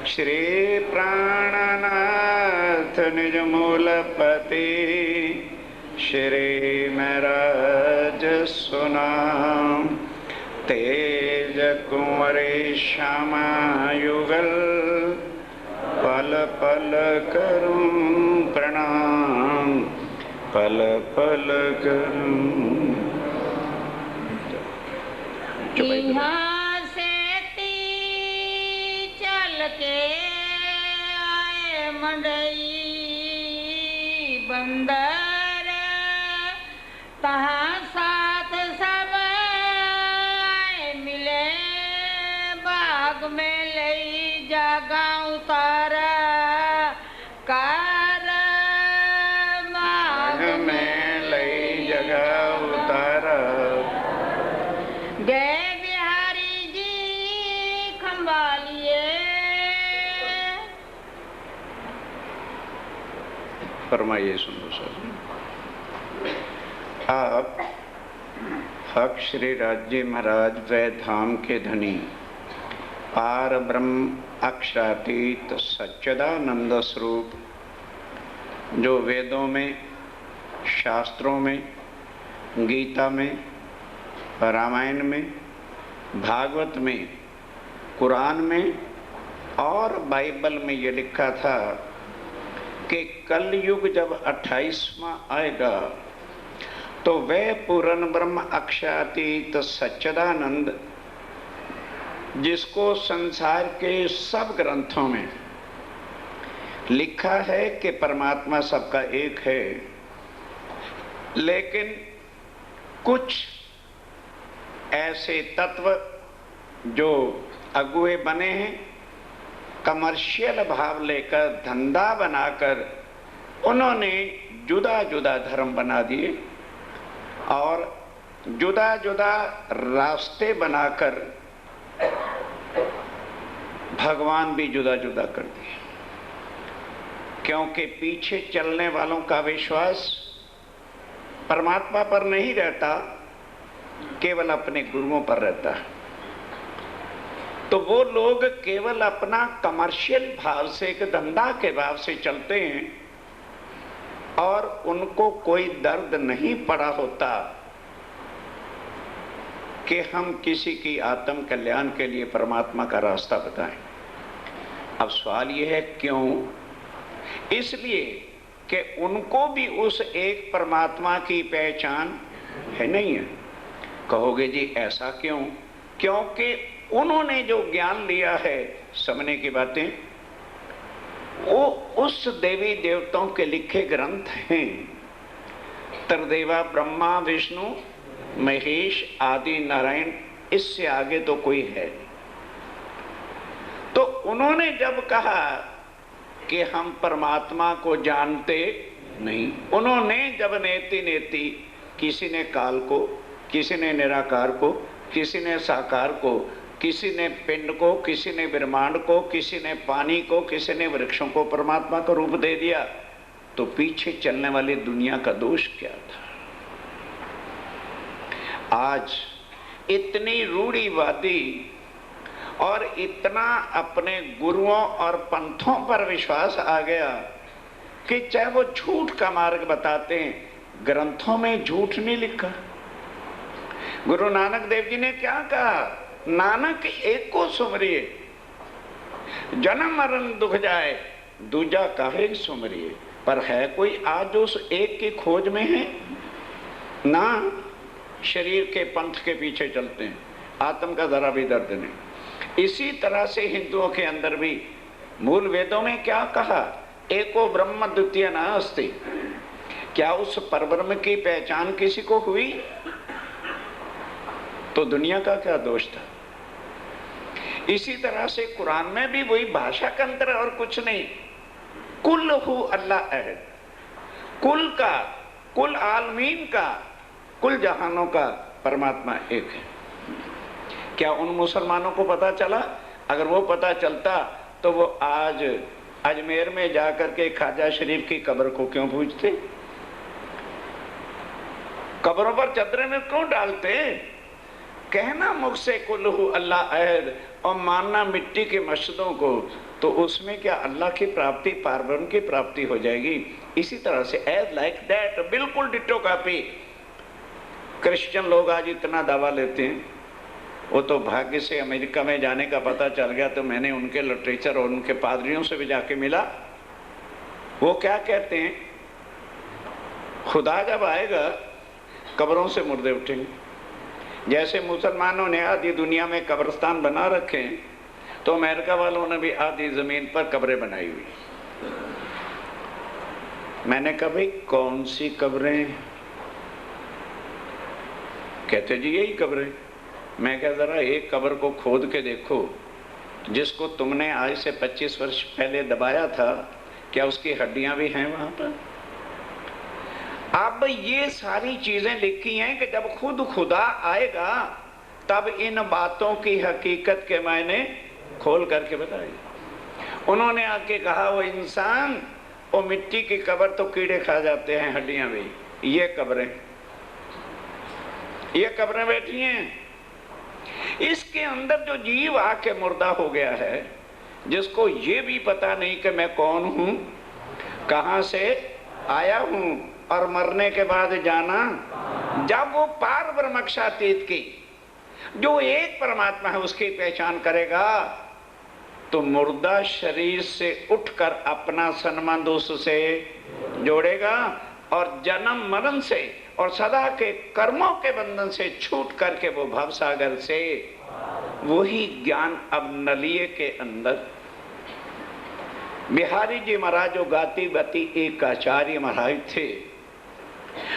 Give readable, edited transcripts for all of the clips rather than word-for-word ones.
श्री प्राणनाथ निज मूलपति श्री महराज सुनाम। तेज कुंवरे श्यामा युगल पल पल करूं प्रणाम, पल पल करूं। यहाँ से ती चल के आए मंडई बंदर, तहाँ साथ सब आए मिले बाग में लई जागा उतारा कार बाग में लई जगह उतारा। गए बिहारी जी खंभालिए। फरमाइए सुनो सर। आप हक श्री राज्य महाराज वै धाम के धनी पार ब्रह्म अक्षरातीत सच्चिदानंद स्वरूप, जो वेदों में, शास्त्रों में, गीता में, रामायण में, भागवत में, कुरान में और बाइबल में ये लिखा था कि कल युग जब 28वां आएगा तो वह पूर्ण ब्रह्म अक्षरातीत सच्चिदानंद, जिसको संसार के सब ग्रंथों में लिखा है कि परमात्मा सबका एक है, लेकिन कुछ ऐसे तत्व जो अगुए बने हैं, कमर्शियल भाव लेकर, धंधा बनाकर उन्होंने जुदा जुदा धर्म बना दिए और जुदा जुदा रास्ते बनाकर भगवान भी जुदा जुदा कर दिए। क्योंकि पीछे चलने वालों का विश्वास परमात्मा पर नहीं रहता, केवल अपने गुरुओं पर रहता है। तो वो लोग केवल अपना कमर्शियल भाव से, एक धंधा के भाव से चलते हैं और उनको कोई दर्द नहीं पड़ा होता कि हम किसी की आत्म कल्याण के लिए परमात्मा का रास्ता बताएं। अब सवाल यह है क्यों? इसलिए कि उनको भी उस एक परमात्मा की पहचान है नहीं है। कहोगे जी ऐसा क्यों? क्योंकि उन्होंने जो ज्ञान लिया है, समझने की बातें, वो उस देवी देवताओं के लिखे ग्रंथ हैं। त्रिदेवा ब्रह्मा विष्णु महेश आदि नारायण, इससे आगे तो कोई है। तो उन्होंने जब कहा कि हम परमात्मा को जानते नहीं, उन्होंने जब नेति नेति, किसी ने काल को, किसी ने निराकार को, किसी ने साकार को, किसी ने पिंड को, किसी ने ब्रह्मांड को, किसी ने पानी को, किसी ने वृक्षों को परमात्मा का रूप दे दिया, तो पीछे चलने वाली दुनिया का दोष क्या था? आज इतनी रूढ़िवादी और इतना अपने गुरुओं और पंथों पर विश्वास आ गया कि चाहे वो झूठ का मार्ग बताते हैं, ग्रंथों में झूठ नहीं लिखा। गुरु नानक देव जी ने क्या कहा? नानक एक को सुमरिए, जन्म मरण दुख जाए, दूजा काहे सुमरिए। पर है कोई आज उस एक की खोज में है ना? शरीर के पंथ के पीछे चलते हैं, आत्म का जरा भी दर्द नहीं। इसी तरह से हिंदुओं के अंदर भी मूल वेदों में क्या कहा? एको ब्रह्म द्वितीय नास्ति। क्या उस परब्रह्म की पहचान किसी को हुई? तो दुनिया का क्या दोष था? इसी तरह से कुरान में भी वही भाषा का अंतर और कुछ नहीं। कुल हु अल्लाह अहद, कुल का, कुल आलमीन का, कुल जहानों का परमात्मा एक है। क्या उन मुसलमानों को पता चला? अगर वो पता चलता तो वो आज अजमेर में जाकर के ख्वाजा शरीफ की कब्र को क्यों पूजते? कब्रों पर चदरें में क्यों डालते? कहना मुख से कुल्हू अल्लाह अहद और मानना मिट्टी के मस्जिदों को, तो उसमें क्या अल्लाह की प्राप्ति, पारब्रह्म की प्राप्ति हो जाएगी। इसी तरह से एज लाइक दैट, बिल्कुल डिट्टो कॉपी। क्रिश्चियन लोग आज इतना दावा लेते हैं, वो तो भाग्य से अमेरिका में जाने का पता चल गया, तो मैंने उनके लिटरेचर और उनके पादरियों से भी जाके मिला। वो क्या कहते हैं, खुदा जब आएगा कब्रों से मुर्दे उठेंगे। जैसे मुसलमानों ने आधी दुनिया में कब्रिस्तान बना रखे हैं, तो अमेरिका वालों ने भी आधी जमीन पर कब्रें बनाई हुई। मैंने कहा भाई कौन सी कब्रें? कहते जी यही कब्रें। मैं क्या जरा एक कब्र को खोद के देखो, जिसको तुमने आज से 25 वर्ष पहले दबाया था, क्या उसकी हड्डियां भी हैं वहां पर? अब ये सारी चीजें लिखी हैं कि जब खुद खुदा आएगा तब इन बातों की हकीकत के मायने खोल करके बताए। उन्होंने आके कहा वो इंसान, वो मिट्टी की कब्र तो कीड़े खा जाते हैं, हड्डियां भी, ये कब्रें बैठी हैं। इसके अंदर जो जीव आके मुर्दा हो गया है, जिसको ये भी पता नहीं कि मैं कौन हूं, कहां से आया हूं और मरने के बाद जाना, जब वो पार ब्रह्मक्षातीत की जो एक परमात्मा है उसकी पहचान करेगा, तो मुर्दा शरीर से उठकर अपना सन्मान दोष से जोड़ेगा और जन्म मरण से और सदा के कर्मों के बंधन से छूट करके वो भवसागर से वही ज्ञान अब नलिये के अंदर। बिहारी जी महाराज जो गाती बती एक आचार्य महाराज थे,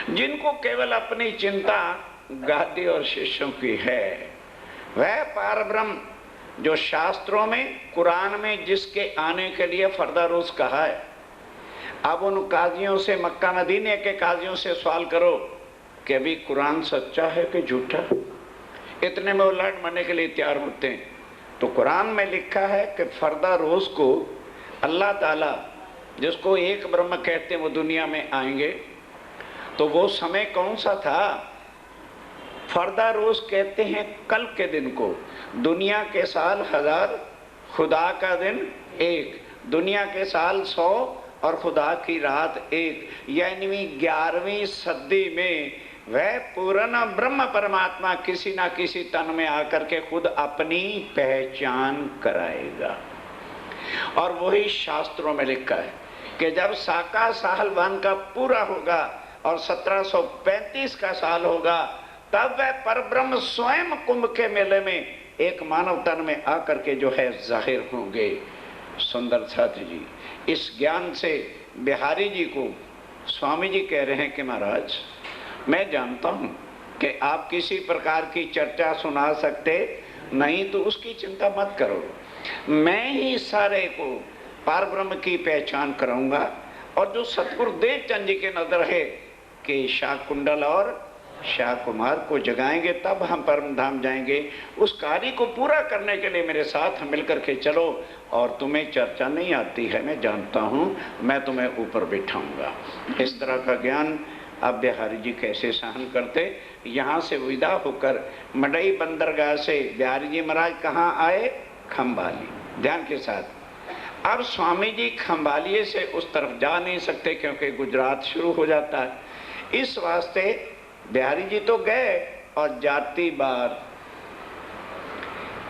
जिनको केवल अपनी चिंता गादी और शिष्यों की है। वह पारब्रह्म जो शास्त्रों में, कुरान में जिसके आने के लिए फरदारोज कहा है। अब उन काजियों से, मक्का मदीने के काजियों से सवाल करो कि अभी कुरान सच्चा है कि झूठा? इतने में उलट मरने के लिए तैयार होते हैं। तो कुरान में लिखा है कि फरदारोज को अल्लाह ताला, जिसको एक ब्रह्म कहते हैं, वो दुनिया में आएंगे। तो वो समय कौन सा था? फरदारोज कहते हैं कल के दिन को। दुनिया के साल 1000, खुदा का दिन 1। दुनिया के साल 100 और खुदा की रात 1। यानी 11वीं सदी में वह पूर्ण ब्रह्म परमात्मा किसी ना किसी तन में आकर के खुद अपनी पहचान कराएगा। और वही शास्त्रों में लिखा है कि जब साका साहलवान का पूरा होगा और 1735 का साल होगा, तब वह परब्रह्म स्वयं कुंभ के मेले में एक मानव तन में आकर के जो है जाहिर होंगे। सुंदर छात्र जी, इस ज्ञान से बिहारी जी को स्वामी जी कह रहे हैं कि महाराज, मैं जानता हूं कि आप किसी प्रकार की चर्चा सुना सकते नहीं, तो उसकी चिंता मत करो। मैं ही सारे को पारब्रह्म की पहचान कराऊंगा। और जो सतगुरु देवचंद जी के नजर है कि शाह कुंडल और शाह कुमार को जगाएंगे, तब हम परम धाम जाएंगे। उस कार्य को पूरा करने के लिए मेरे साथ मिलकर के चलो। और तुम्हें चर्चा नहीं आती है, मैं जानता हूँ, मैं तुम्हें ऊपर बिठाऊंगा। इस तरह का ज्ञान अब बिहारी जी कैसे सहन करते। यहाँ से विदा होकर मडई बंदरगाह से बिहारी जी महाराज कहाँ आए? खंभाली। ध्यान के साथ। अब स्वामी जी खंभालिये से उस तरफ जा नहीं सकते क्योंकि गुजरात शुरू हो जाता है। इस वास्ते बिहारी जी तो गए और जाती बार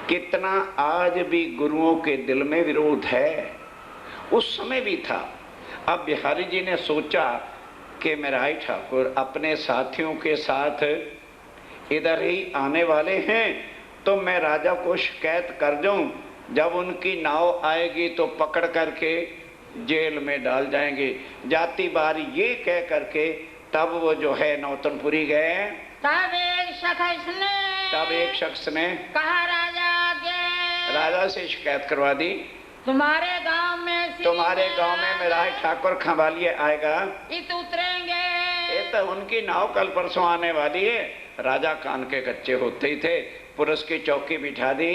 कितना आज भी गुरुओं के दिल में विरोध है, उस समय भी था। अब बिहारी जी ने सोचा कि मेराई ठाकुर अपने साथियों के साथ इधर ही आने वाले हैं, तो मैं राजा को शिकायत कर दूं। जब उनकी नाव आएगी तो पकड़ करके जेल में डाल जाएंगे। जाती बार ये कह करके तब वो जो है नौतनपुरी गए। तब एक शख्स ने कहा राजा से शिकायत करवा दी, तुम्हारे गांव में मेरा ठाकुर खंभालिये आएगा, इत उतरेंगे। ये तो उनकी नाव कल परसों आने वाली है। राजा कान के कच्चे होते ही थे, पुलिस की चौकी बिठा दी।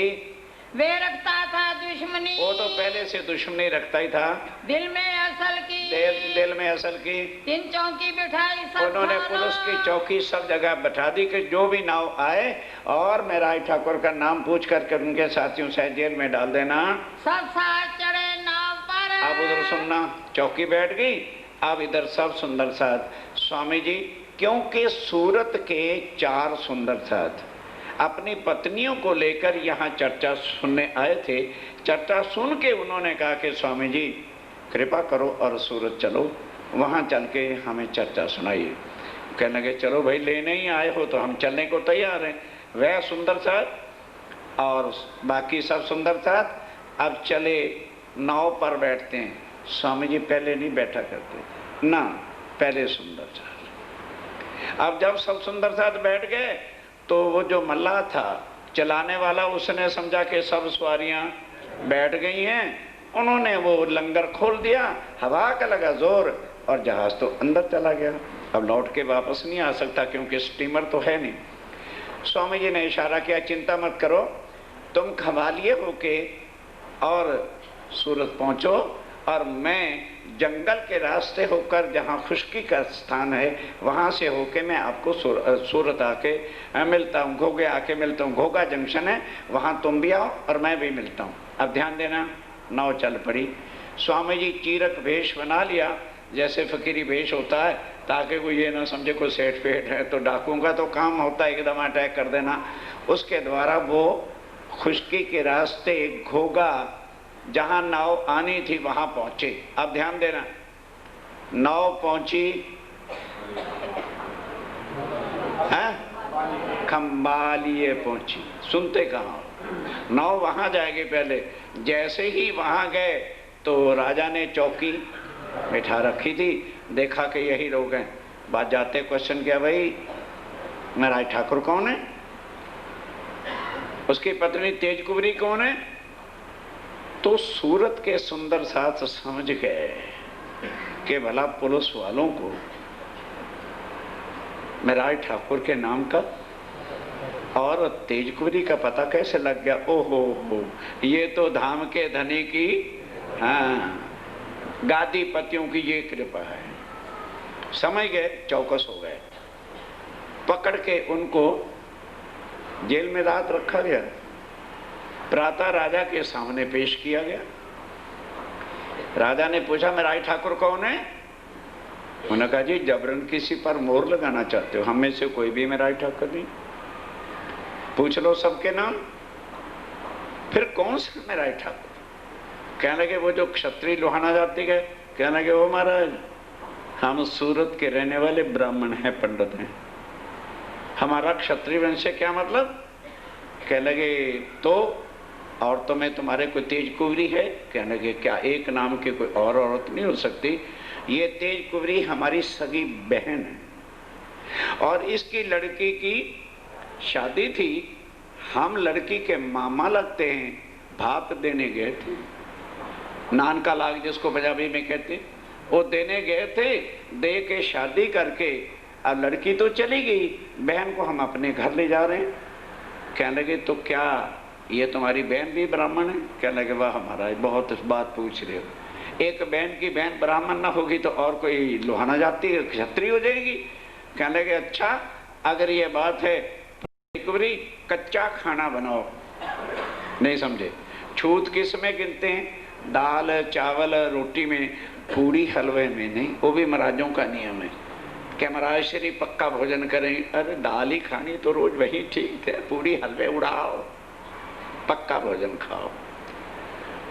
वे रखता था दुश्मनी, वो तो पहले से दुश्मनी रखता ही था। दिल में असल की दिल में असर की। 3 चौकी बिठाई सब उन्होंने थाना। पुलिस की चौकी सब जगह बैठा दी कि जो भी नाव आए और मैं राय ठाकुर का नाम पूछ करके उनके साथियों से जेल में डाल देना। सब साथ चढ़े नाव पर। अब उधर सुनना, चौकी बैठ गई, अब इधर सब सुंदर साथ। स्वामी जी, क्योंकि सूरत के 4 सुंदर साथ अपनी पत्नियों को लेकर यहाँ चर्चा सुनने आए थे। चर्चा सुन के उन्होंने कहा कि स्वामी जी कृपा करो और सूरत चलो, वहाँ चल के हमें चर्चा सुनाइए। कहने लगे चलो भाई, लेने ही आए हो तो हम चलने को तैयार हैं। वह सुंदर साथ और बाकी सब सुंदर साथ अब चले, नाव पर बैठते हैं। स्वामी जी पहले नहीं बैठा करते ना, पहले सुंदर साथ। अब जब सब सुंदर साथ बैठ गए तो वो जो मल्लाह था चलाने वाला, उसने समझा कि सब सवारियां बैठ गई हैं, उन्होंने वो लंगर खोल दिया, हवा का लगा जोर और जहाज तो अंदर चला गया। अब लौट के वापस नहीं आ सकता क्योंकि स्टीमर तो है नहीं। स्वामी जी ने इशारा किया, चिंता मत करो, तुम खवालिए होके और सूरत पहुंचो और मैं जंगल के रास्ते होकर जहाँ खुश्की का स्थान है वहाँ से होके मैं आपको सूरत आके मिलता हूँ, घोगे आके मिलता हूँ। घोगा जंक्शन है, वहाँ तुम भी आओ और मैं भी मिलता हूँ। अब ध्यान देना, नाव चल पड़ी। स्वामी जी चीरक वेश बना लिया, जैसे फकीरी वेश होता है, ताकि कोई ये ना समझे कोई सेठ पेट है, तो डाकुओं का तो काम होता है एकदम अटैक कर देना। उसके द्वारा वो खुश्की के रास्ते घोगा जहां नाव आनी थी वहां पहुंचे। अब ध्यान देना, नाव पहुंची है खंबालिए पहुंची, सुनते कहाँ, नाव वहां जाएगी पहले। जैसे ही वहां गए तो राजा ने चौकी बैठा रखी थी, देखा कि यही लोग हैं। बात जाते क्वेश्चन किया, भाई राय ठाकुर कौन है, उसकी पत्नी तेज कुबरी कौन है? तो सूरत के सुंदर साथ समझ गए कि भला पुलिस वालों को राय ठाकुर के नाम का और तेज कुबरी का पता कैसे लग गया। ओहो हो, ये तो धाम के धनी की, हाँ, गादी पतियों की ये कृपा है। समझ गए, चौकस हो गए। पकड़ के उनको जेल में रात रखा गया। प्रातः राजा के सामने पेश किया गया। राजा ने पूछा, मैं राय ठाकुर कौन है? उन्होंने कहा, जी जबरन किसी पर मोहर लगाना चाहते हो, हम में से कोई भी मैं राय ठाकुर नहीं। पूछ लो सबके नाम। फिर कौन सा मैं राय ठाकुर? कहने लगे वो जो क्षत्रिय लोहाना जाति के। कहने लगे वो महाराज हम सूरत के रहने वाले ब्राह्मण हैं, पंडित हैं, हमारा क्षत्रिय वंश से क्या मतलब? कहने लगे तो और तो मैं तुम्हारे कोई तेज कुबरी है? कहने लगे क्या एक नाम की कोई और औरत नहीं हो सकती? ये तेज कुबरी हमारी सगी बहन है और इसकी लड़की की शादी थी, हम लड़की के मामा लगते हैं, भात देने गए थे, नान का लाग जिसको पंजाबी में कहते, वो देने गए थे, दे के शादी करके अब लड़की तो चली गई, बहन को हम अपने घर ले जा रहे हैं। कहने लगे तो क्या ये तुम्हारी बहन भी ब्राह्मण है? कहने लगे वाह महाराज बहुत इस बात पूछ रहे हो, एक बहन की बहन ब्राह्मण ना होगी तो और कोई लोहाना जाति क्षत्रिय हो जाएगी? कहने लगे अच्छा अगर ये बात है कुबरी कच्चा खाना बनाओ। नहीं समझे, छूत किस में गिनते हैं? दाल चावल रोटी में, पूरी हलवे में नहीं, वो भी महाराजों का नियम है कि महाराज श्री पक्का भोजन करें। अरे दाल ही खानी तो रोज वही ठीक है, पूरी हलवे उड़ाओ, पक्का भोजन खाओ।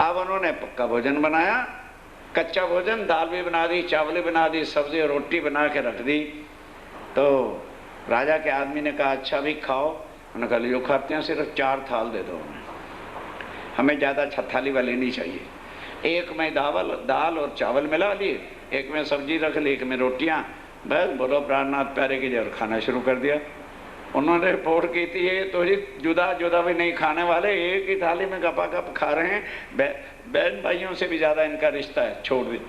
अब उन्होंने पक्का भोजन बनाया, कच्चा भोजन, दाल भी बना दी, चावल भी बना दी, सब्जी और रोटी बना के रख दी। तो राजा के आदमी ने कहा अच्छा भी खाओ। उन्होंने कहा जो खाते हैं सिर्फ 4 थाल दे दो, हमें ज़्यादा थाली वाली नहीं चाहिए। एक में दाल और चावल मिला लिए, एक में सब्जी रख ली, एक में रोटियां, बस बोलो प्राणनाथ प्यारे की जय, खाना शुरू कर दिया। उन्होंने रिपोर्ट की थी ये तो जुदा जुदा भी नहीं खाने वाले, एक ही थाली में गपा गप खा रहे हैं, बहन भाइयों से भी ज्यादा इनका रिश्ता है, छोड़ दी।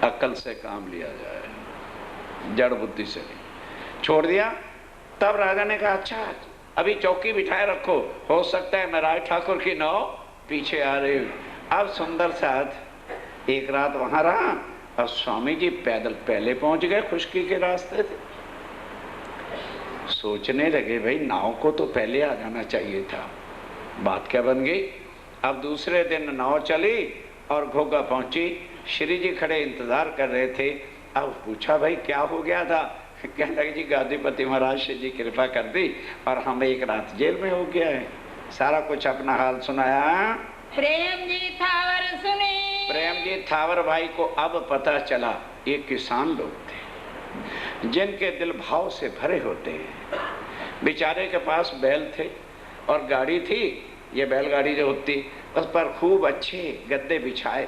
अक्ल से काम लिया जाए, जड़ बुद्धि से नहीं, छोड़ दिया। तब राजा ने कहा अच्छा अभी चौकी बिठाए रखो, हो सकता है मैं राय ठाकुर की नाव पीछे आ रही। अब सुंदर साथ एक रात वहां रहा और स्वामी जी पैदल पहले पहुंच गए, खुशकी के रास्ते थे। सोचने लगे भाई नाव को तो पहले आ जाना चाहिए था। बात क्या बन गई, अब दूसरे दिन नाव चली और घोगा पहुंची। श्री जी खड़े इंतजार कर रहे थे। अब पूछा भाई क्या हो गया था? कहने लगे जी गादीपति महाराज श्री जी कृपा कर दी और हम एक रात जेल में हो गया है। सारा कुछ अपना हाल सुनाया। प्रेम जी थावर सुनी। प्रेम जी थावर भाई को अब पता चला ये किसान लोग थे जिनके दिल भाव से भरे होते हैं। बेचारे के पास बैल थे और गाड़ी थी, ये बैलगाड़ी जो होती, उस पर खूब अच्छे गद्दे बिछाए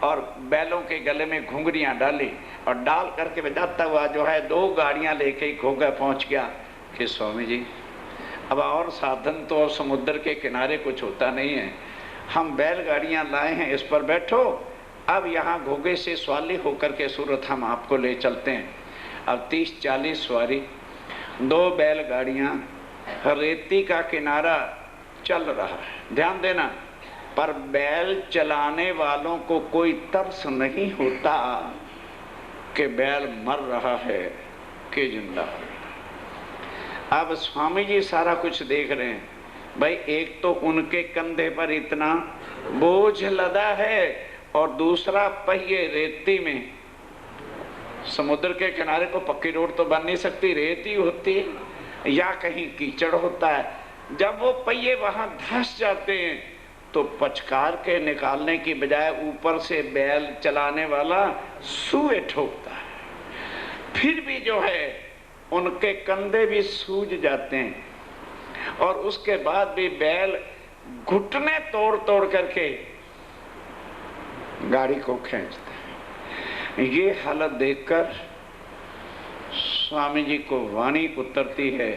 और बैलों के गले में घुंघरियां डाली और डाल करके बजाता हुआ जो है 2 गाड़ियां लेके घोगा पहुंच गया कि स्वामी जी अब और साधन तो समुद्र के किनारे कुछ होता नहीं है, हम बैलगाड़ियां लाए हैं, इस पर बैठो, अब यहाँ घोगे से सवारी होकर के सूरत हम आपको ले चलते हैं। अब 30-40 सवारी, 2 बैलगाड़ियां, रेती का किनारा चल रहा है। ध्यान देना, पर बैल चलाने वालों को कोई तरस नहीं होता कि बैल मर रहा है कि जिंदा है। अब स्वामी जी सारा कुछ देख रहे हैं। भाई एक तो उनके कंधे पर इतना बोझ लदा है और दूसरा पहिए रेती में। समुद्र के किनारे को पक्की रोड तो बन नहीं सकती, रेती होती है या कहीं कीचड़ होता है। जब वो पहिए वहां धंस जाते हैं तो पचकार के निकालने की बजाय ऊपर से बैल चलाने वाला सुए ठोकता है। फिर भी जो है उनके कंधे भी सूज जाते हैं और उसके बाद भी बैल घुटने तोड़ तोड़ करके गाड़ी को खींचते हैं। ये हालत देखकर स्वामी जी को वाणी उतरती है,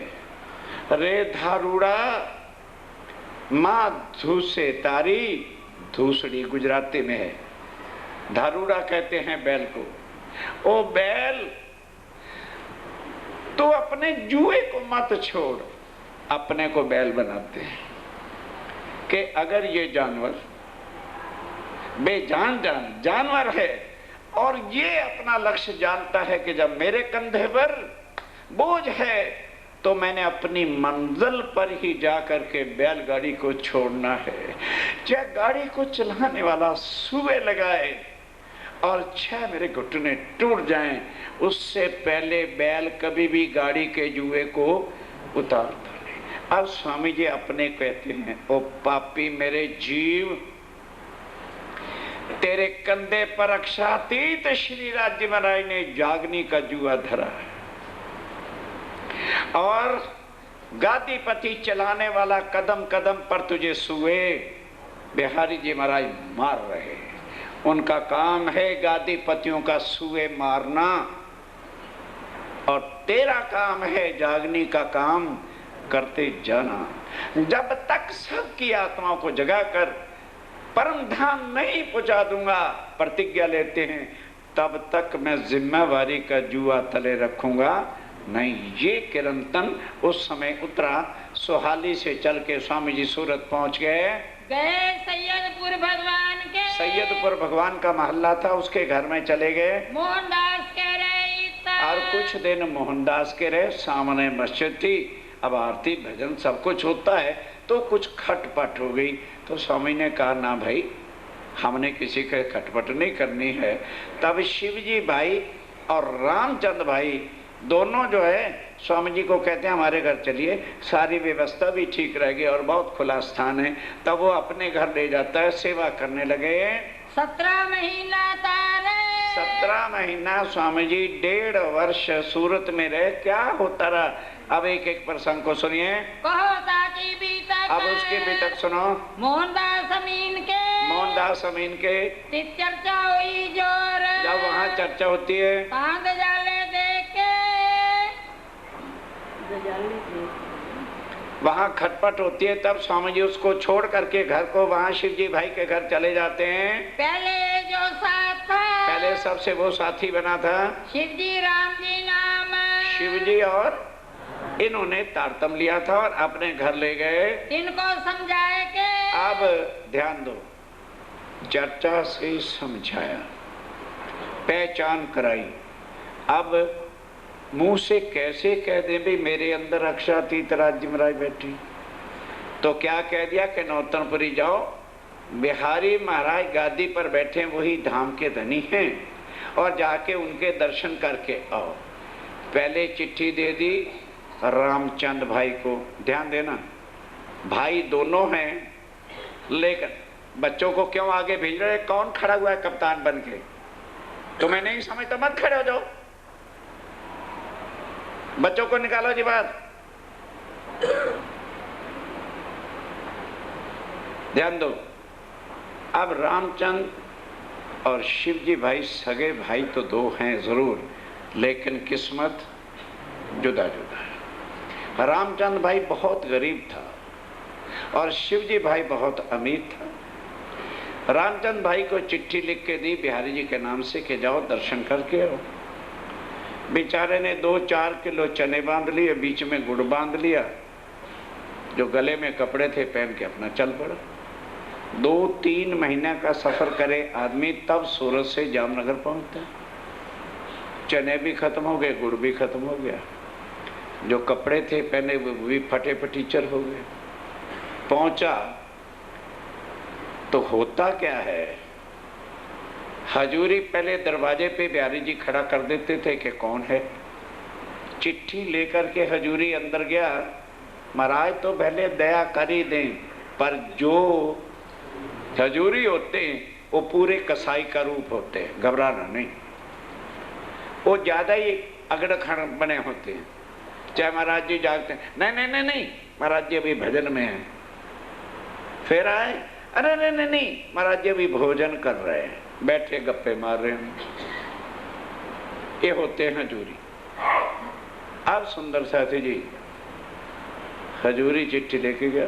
रे धारूड़ा माँ धूसे तारी। धूसड़ी गुजराती में है, धारूड़ा कहते हैं बैल को। ओ बैल तो अपने जुए को मत छोड़। अपने को बैल बनाते हैं कि अगर ये जानवर बेजान जानवर है और ये अपना लक्ष्य जानता है कि जब मेरे कंधे पर बोझ है तो मैंने अपनी मंजिल पर ही जाकर के बैलगाड़ी को छोड़ना है। चाहे गाड़ी को चलाने वाला सुबह लगाए और 6 मेरे घुटने टूट जाएं, उससे पहले बैल कभी भी गाड़ी के जुए को उतारता नहीं। अब स्वामी जी अपने कहते हैं, ओ पापी मेरे जीव, तेरे कंधे पर अक्षातीत श्री राज्य महाराज ने जागनी का जुआ धरा है और गादीपति चलाने वाला कदम कदम पर तुझे सुए बिहारी जी महाराज मार रहे हैं। उनका काम है गादीपतियों का सुए मारना और तेरा काम है जागनी का काम करते जाना। जब तक सबकी आत्माओं को जगाकर परम धाम नहीं पहुंचा दूंगा, प्रतिज्ञा लेते हैं, तब तक मैं जिम्मेवारी का जुआ तले रखूंगा नहीं। ये किरंतन उस समय उतरा। सोहाली से चल के स्वामी जी सूरत पहुंच गए सैयदपुर भगवान के। सैयदपुर भगवान का महल्ला था, उसके घर में चले गए। मोहनदास के रहे और कुछ दिन मोहनदास के रहे। सामने मस्जिद थी, अब आरती भजन सब कुछ होता है तो कुछ खटपट हो गई। तो स्वामी ने कहा ना भाई, हमने किसी के खटपट नहीं करनी है। तब शिवजी भाई और रामचंद्र भाई दोनों जो है स्वामी जी को कहते हैं हमारे घर चलिए, सारी व्यवस्था भी ठीक रहेगी और बहुत खुला स्थान है। तब वो अपने घर ले जाता है, सेवा करने लगे। 17 महीना तारे। 17 महीना स्वामी जी 1.5 वर्ष सूरत में रहे। क्या होता रहा, अब एक एक प्रसंग को सुनिए। कहो ताकि बीतक। अब उसके बीतक सुनो। मोहनदास अमीन के। मोहनदास अमीन के चर्चा हुई जोर। जब वहाँ चर्चा होती है, कांद जाले देख के। वहाँ खटपट होती है, तब स्वामी जी उसको छोड़ करके घर को वहाँ शिव जी भाई के घर चले जाते हैं। पहले जो साथ था, पहले सबसे वो साथी बना था शिव जी राम जी नाम। शिव जी, और इन्होंने तारतम लिया था और अपने घर ले गए। इनको समझाए के। अब ध्यान दो, चर्चा से समझाया, पहचान कराई। अब मुंह से कैसे कह दे भी मेरे अंदर अक्षरातीत राज्य में बैठी, तो क्या कह दिया कि नौतनपुरी जाओ, बिहारी महाराज गादी पर बैठे वही धाम के धनी हैं, और जाके उनके दर्शन करके आओ। पहले चिट्ठी दे दी रामचंद भाई को, ध्यान देना भाई दोनों हैं, लेकिन बच्चों को क्यों आगे भेज रहे? कौन खड़ा हुआ है कप्तान बन के? तुम्हें नहीं समझ तो मत खड़े हो जाओ, बच्चों को निकालो जी बात। ध्यान दो, अब रामचंद और शिवजी भाई सगे भाई तो दो हैं जरूर, लेकिन किस्मत जुदा जुदा है। रामचंद भाई बहुत गरीब था और शिवजी भाई बहुत अमीर था। रामचंद भाई को चिट्ठी लिख के दी बिहारी जी के नाम से कि जाओ दर्शन करके आओ। बेचारे ने 2-4 किलो चने बांध लिए, बीच में गुड़ बांध लिया, जो गले में कपड़े थे पहन के अपना चल पड़ा। 2-3 महीने का सफर करे आदमी तब सूरत से जामनगर पहुंचता है। चने भी खत्म हो गए, गुड़ भी खत्म हो गया, जो कपड़े थे पहने वो भी फटे फटीचर हो गए। पहुंचा तो होता क्या है, हजूरी पहले दरवाजे पे बिहारी जी खड़ा कर देते थे कि कौन है। चिट्ठी लेकर के हजूरी अंदर गया, महाराज तो पहले दया कर ही दें, पर जो हजूरी होते हैं वो पूरे कसाई का रूप होते हैं, घबराना नहीं, वो ज्यादा ही अगड़खड़ बने होते हैं। चाहे महाराज जी जागते हैं, नहीं नहीं नहीं नहीं महाराज जी अभी भजन में हैं, फिर आए, अरे नहीं नहीं नहीं महाराज जी अभी भोजन कर रहे हैं, बैठे गप्पे मार रहे हैं, ये होते हैं हजूरी। अब सुंदर साथी जी हजूरी चिट्ठी लेके गया,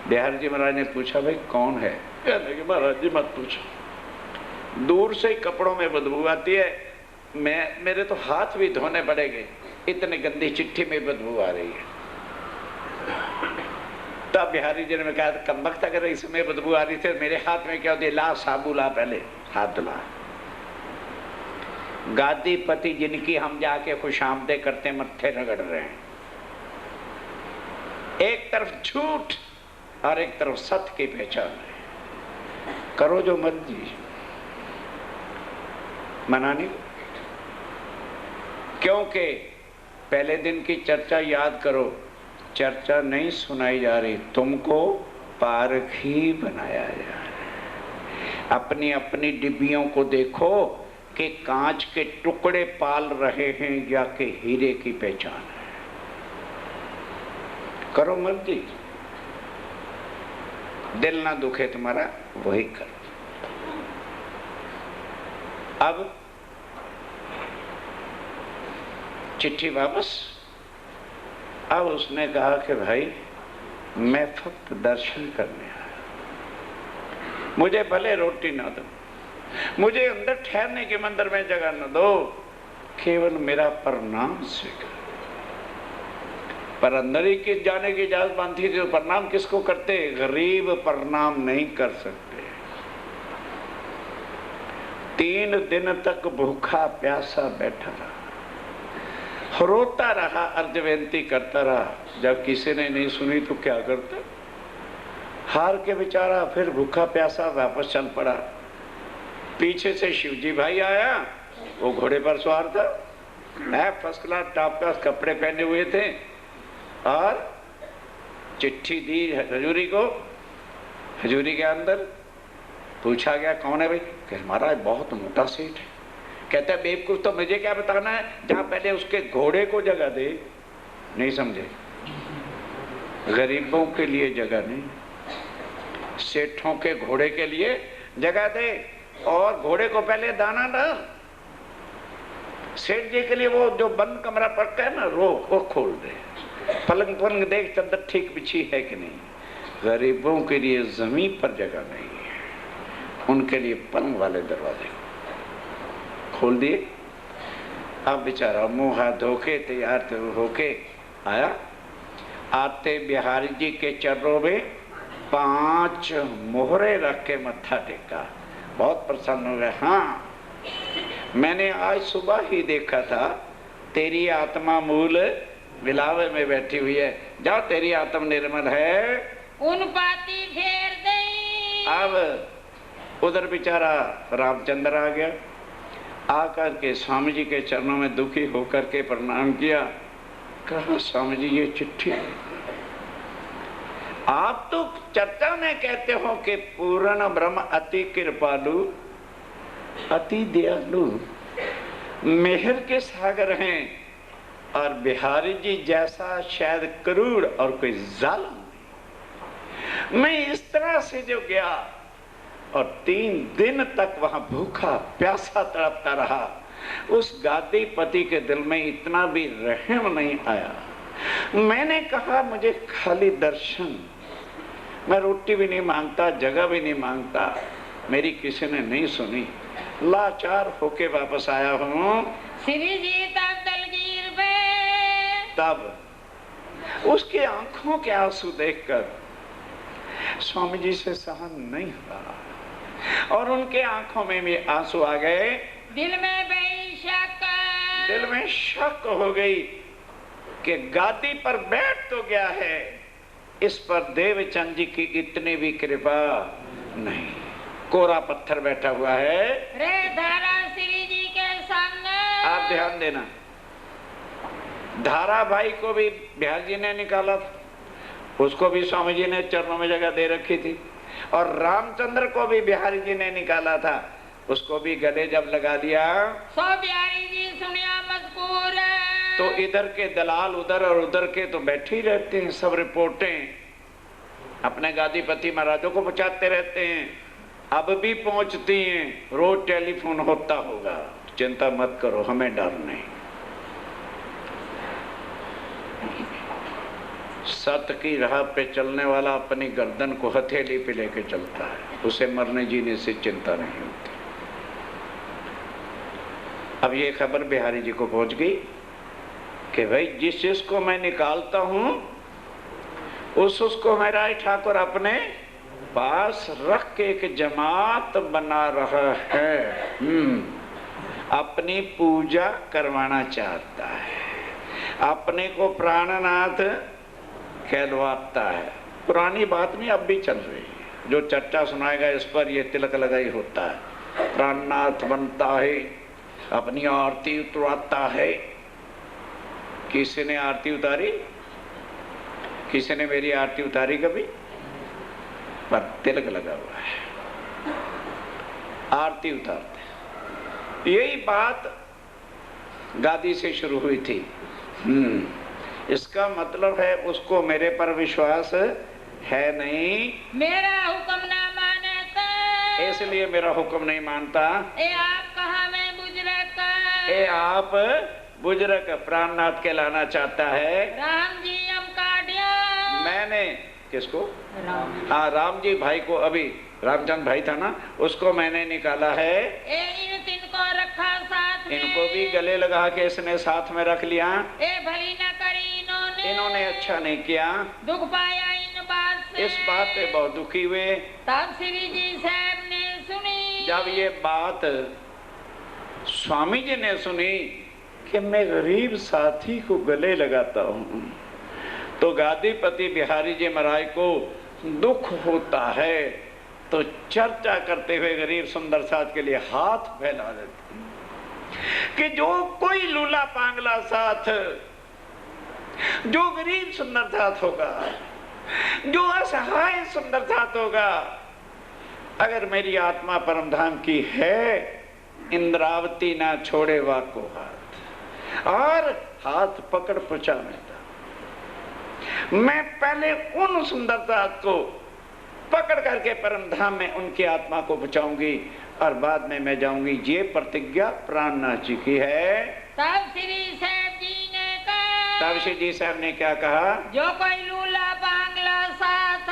बिहार जी महाराज ने पूछा भाई कौन है? कहने कि महाराज जी मत पूछो, दूर से ही कपड़ों में बदबू आती है, मेरे तो हाथ भी धोने पड़ेंगे, इतनी गंदी चिट्ठी में बदबू आ रही है। तब बिहारी जी ने कहा कम वक्त अगर इसमें बदबू आ रही थी मेरे हाथ में क्या होती, ला साबु ला, पहले हाथ धुला। गादी पति जिनकी हम जाके खुशामदे करते मत्थे रगड़ रहे हैं, एक तरफ झूठ और एक तरफ सत्य की पहचान है। करो जो मर्जी, मना नहीं, क्योंकि पहले दिन की चर्चा याद करो, चर्चा नहीं सुनाई जा रही, तुमको पारखी बनाया जा रहा है। अपनी अपनी डिब्बियों को देखो कि कांच के टुकड़े पाल रहे हैं या कि हीरे की पहचान है। करो मर्जी, दिल ना दुखे तुम्हारा, वही करो। अब चिट्ठी वापस। अब उसने कहा कि भाई मैं फक्त दर्शन करने आया, मुझे भले रोटी ना दो, मुझे अंदर ठहरने के मंदिर में जगह न दो, केवल मेरा प्रणाम स्वीकार। पर अंदर ही किस जाने की इजाजत बांधी थी, तो प्रणाम किसको करते? गरीब प्रणाम नहीं कर सकते। 3 दिन तक भूखा प्यासा बैठा रहा, रोता रहा, अर्ज बेनती करता रहा। जब किसी ने नहीं सुनी तो क्या करता, हार के बेचारा फिर भूखा प्यासा वापस चल पड़ा। पीछे से शिवजी भाई आया, वो घोड़े पर सवार था, फर्स्ट क्लास टॉप क्लास कपड़े पहने हुए थे, और चिट्ठी दी हजूरी को। हजूरी के अंदर पूछा गया कौन है भाई? कह महाराज बहुत मोटा सेठ है। कहता है बेवकूफ, तो मुझे क्या बताना है, जहां पहले उसके घोड़े को जगह दे। नहीं समझे, गरीबों के लिए जगह नहीं, सेठों के घोड़े के लिए जगह दे, और घोड़े को पहले दाना डाल। सेठ जी के लिए वो जो बंद कमरा पड़ता है ना, वो खोल दे, पलंग पलंग देख चद्दर ठीक बिछी है कि नहीं। गरीबों के लिए जमीन पर जगह नहीं है, उनके लिए पलंग वाले दरवाजे खोल दिए। अब बेचारा मुंह हाथ धोके तैयार होके आया। आते बिहारी जी के चरणों में 5 मोहरे रख के मत्था टेका, बहुत प्रसन्न हो गए। हाँ, मैंने आज सुबह ही देखा था तेरी आत्मा मूल बिलावे में बैठी हुई है, जाओ तेरी आत्मा निर्मल है, उन पाती फेर दई। अब उधर बेचारा रामचंद्र आ गया, आकर के स्वामी जी के चरणों में दुखी होकर के प्रणाम किया। कहा स्वामी जी ये चिट्ठी है। आप तो चर्चा में कहते हो कि पूर्ण ब्रह्म अति कृपालु अति दयालु मेहर के सागर हैं, और बिहारी जी जैसा शायद क्रूर और कोई जालिम नहीं। मैं इस तरह से जो गया और 3 दिन तक वहां भूखा प्यासा तड़पता रहा, उस गादी पति के दिल में इतना भी रहम नहीं आया। मैंने कहा मुझे खाली दर्शन, मैं रोटी भी नहीं मांगता, जगह भी नहीं मांगता, मेरी किसी ने नहीं सुनी, लाचार होके वापस आया हूँ। श्री जी तब दलगीर पे तब उसकी आंखों के आंसू देखकर स्वामी जी से सहन नहीं हुआ और उनके आंखों में भी आंसू आ गए। दिल में बेशक, दिल में शक हो गई कि गादी पर बैठ तो गया है, इस पर देवचंद जी की इतनी भी कृपा नहीं, कोरा पत्थर बैठा हुआ है। रे धारा श्री जी के संग। आप ध्यान देना, धारा भाई को भी बिहार जी ने निकाला था, उसको भी स्वामी जी ने चरणों में जगह दे रखी थी, और रामचंद्र को भी बिहारी जी ने निकाला था, उसको भी गले जब लगा दिया। सो बिहारी जी सुनिया मजकूर। तो इधर के दलाल उधर और उधर के तो बैठे ही रहते हैं, सब रिपोर्टें अपने गादीपति महाराजों को पहुंचाते रहते हैं, अब भी पहुंचती हैं, रोज टेलीफोन होता होगा, चिंता मत करो, हमें डर नहीं। सत्य की राह पे चलने वाला अपनी गर्दन को हथेली पे लेके चलता है, उसे मरने जीने से चिंता नहीं होती। अब ये खबर बिहारी जी को पहुंच गई कि भाई जिस चीज को मैं निकालता हूं उसको मेरा ठाकुर अपने पास रख के एक जमात बना रहा है, अपनी पूजा करवाना चाहता है, अपने को प्राणनाथ कहलवाता है। पुरानी बात नहीं, अब भी चल रही है, जो चर्चा सुनाएगा इस पर ये तिलक लगाई होता है, प्राणनाथ बनता है, अपनी आरती उतरवाता है। किसी ने आरती उतारी? किसी ने मेरी आरती उतारी कभी? पर तिलक लगा हुआ है, आरती उतारते। यही बात गादी से शुरू हुई थी। इसका मतलब है उसको मेरे पर विश्वास है नहीं, मेरा हुक्म ना माने तो, इसलिए मेरा हुक्म नहीं मानता। ए आप कहा मैं बुजुर्ग, ए आप बुजुर्ग प्राणनाथ कहलाना चाहता है। राम जी हम काटिया। मैंने किसको? राम। हाँ, राम जी भाई को, अभी रामचंद्र भाई था ना, उसको मैंने निकाला है। ए इन 3 को रखा साथ में, इनको भी गले लगा के इसने साथ में रख लिया। ए भली न करी इन्होंने अच्छा नहीं किया, दुख पाया इन बात से। इस बात पे बहुत दुखी हुए। तब श्री जी साहब ने सुनी, जब ये बात स्वामी जी ने सुनी कि मैं गरीब साथी को गले लगाता हूँ, तो गादीपति बिहारी जी महाराज को दुख होता है, तो चर्चा करते हुए गरीब सुंदर साथ के लिए हाथ फैला देते हैं कि जो कोई लूला पांगला साथ, जो गरीब सुंदर साथ होगा, जो असहाय सुंदर साथ होगा, अगर मेरी आत्मा परमधाम की है, इंद्रावती ना छोड़े वाको हाथ, और हाथ पकड़ पहुंचा मैं पहले उन सुंदर साथ को पकड़ करके परमधाम में उनकी आत्मा को बचाऊंगी, और बाद में मैं जाऊंगी। ये प्रतिज्ञा प्राणनाथ जी की है। तब श्री साहब जी ने कहा, तब श्री जी साहब ने क्या कहा? जो कोई लूला पांगला साथ,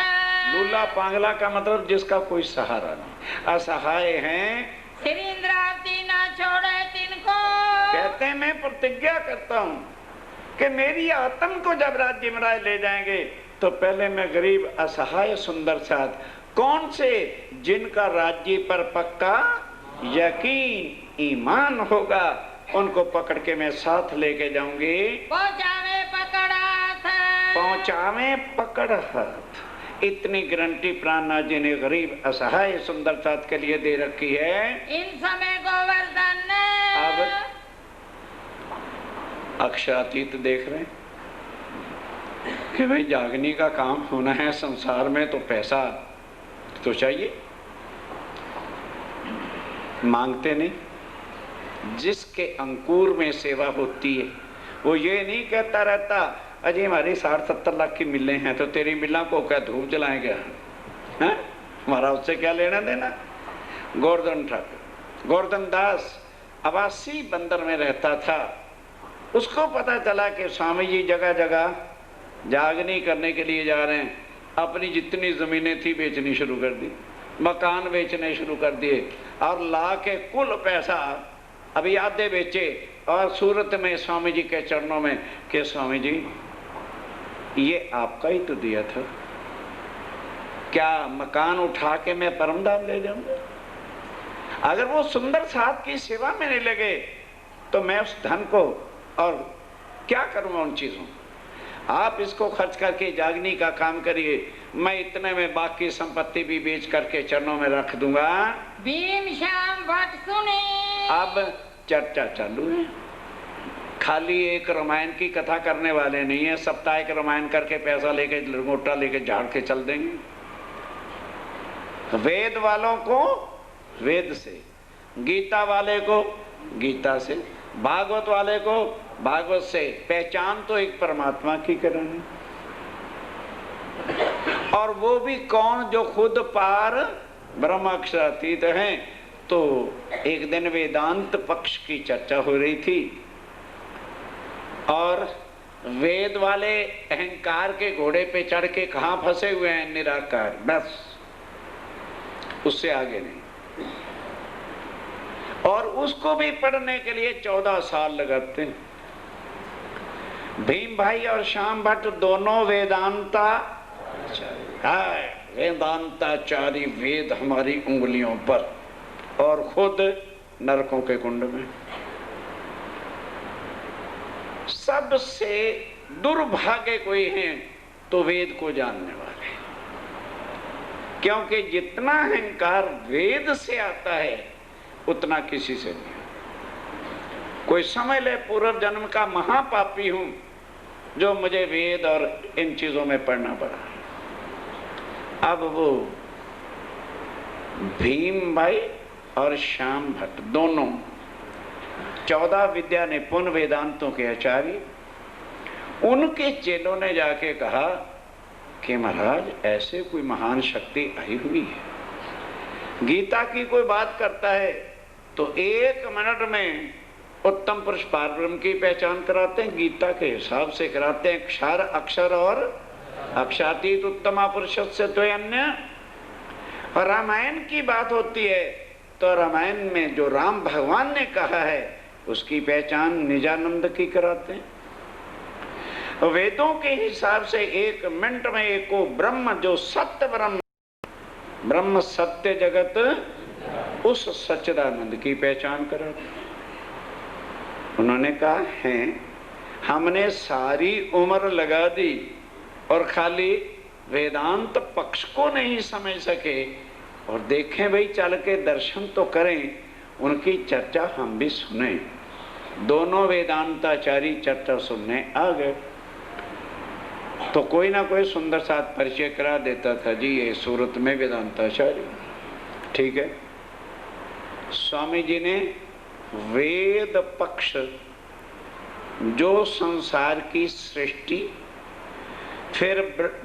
लूला पांगला का मतलब जिसका कोई सहारा नहीं, असहाय हैं, श्री इंद्रावती ना छोड़े तिनको। कहते हैं मैं प्रतिज्ञा करता हूँ कि मेरी आत्मा को जब राज्य महाराज ले जाएंगे तो पहले मैं गरीब असहाय सुंदर साथ, कौन से जिनका राज्य पर पक्का यकीन ईमान होगा उनको पकड़ के मैं साथ लेके जाऊंगी। पहुंचावे पकड़ हाथ, पहुंचावे पकड़ हाथ, इतनी गारंटी प्राणनाथ जी ने गरीब असहाय सुंदर साथ के लिए दे रखी है। इन समय गोवर्धन अब अक्षरातीत देख रहे हैं कि भाई जागनी का काम होना है संसार में तो पैसा तो चाहिए, मांगते नहीं। जिसके अंकुर में सेवा होती है वो ये नहीं कहता रहता अजय हमारी 60-70 लाख की मिलें हैं तो तेरी मिला को क्या धूप जलाएंगे, हैं? हमारा उससे क्या लेना देना। गोवर्धन ठाकुर, गोवर्धन दास अवासी बंदर में रहता था। उसको पता चला कि स्वामी जी जगह जगह जागनी करने के लिए जा रहे हैं। अपनी जितनी जमीनें थी बेचनी शुरू कर दी, मकान बेचने शुरू कर दिए और ला के कुल पैसा अभी आधे बेचे और सूरत में स्वामी जी के चरणों में कि स्वामी जी ये आपका ही तो दिया था, क्या मकान उठा के मैं परमधाम ले जाऊंगा? अगर वो सुंदर साथ की सेवा में नहीं लगे तो मैं उस धन को और क्या करूंगा उन चीजों। आप इसको खर्च करके जागनी का काम करिए, मैं इतने में बाकी संपत्ति भी बेच करके चरणों में रख दूंगा। भीम श्याम भट्ट सुने। अब चर्चा चालू है। खाली एक रामायण की कथा करने वाले नहीं है, साप्ताहिक रामायण करके पैसा लेके लंगोटा लेके झाड़ के चल देंगे। वेद वालों को वेद से, गीता वाले को गीता से, भागवत वाले को भागवत से। पहचान तो एक परमात्मा की करानी, और वो भी कौन जो खुद पार ब्रह्म अक्षरातीत हैं। तो एक दिन वेदांत पक्ष की चर्चा हो रही थी और वेद वाले अहंकार के घोड़े पे चढ़ के कहां फंसे हुए हैं, निराकार, बस उससे आगे नहीं। और उसको भी पढ़ने के लिए 14 साल लगाते हैं। भीम भाई और श्याम भट्ट दोनों वेदांताचारी, वेद हमारी उंगलियों पर, और खुद नरकों के कुंड में। सबसे दुर्भाग्य कोई हैं तो वेद को जानने वाले, क्योंकि जितना अहंकार वेद से आता है उतना किसी से नहीं। कोई समझ ले पूर्व जन्म का महापापी हूं जो मुझे वेद और इन चीजों में पढ़ना पड़ा। अब वो भीम भाई और श्याम भट्ट दोनों 14 विद्या निपुण वेदांतों के आचार्य, उनके चेलों ने जाके कहा कि महाराज ऐसे कोई महान शक्ति आई हुई है। गीता की कोई बात करता है तो 1 मिनट में उत्तम पुरुष पारब्रह्म की पहचान कराते हैं, गीता के हिसाब से कराते हैं। क्षर अक्षर और अक्षातीत उत्तमा पुरुष से तो अन्य। और रामायण की बात होती है तो रामायण में जो राम भगवान ने कहा है उसकी पहचान निजानंद की कराते हैं। वेदों के हिसाब से 1 मिनट में एको ब्रह्म, जो सत्य ब्रह्म, ब्रह्म सत्य जगत, उस सच्चिदानंद की पहचान कराते। उन्होंने कहा है हमने सारी उम्र लगा दी और खाली वेदांत पक्ष को नहीं समझ सके, और देखें भाई चल के दर्शन तो करें, उनकी चर्चा हम भी सुने। दोनों वेदांताचारी चर्चा सुनने आ गए तो कोई ना कोई सुंदर साथ परिचय करा देता था, जी ये सूरत में वेदांताचार्य, ठीक है। स्वामी जी ने वेद पक्ष, जो संसार की सृष्टि, फिर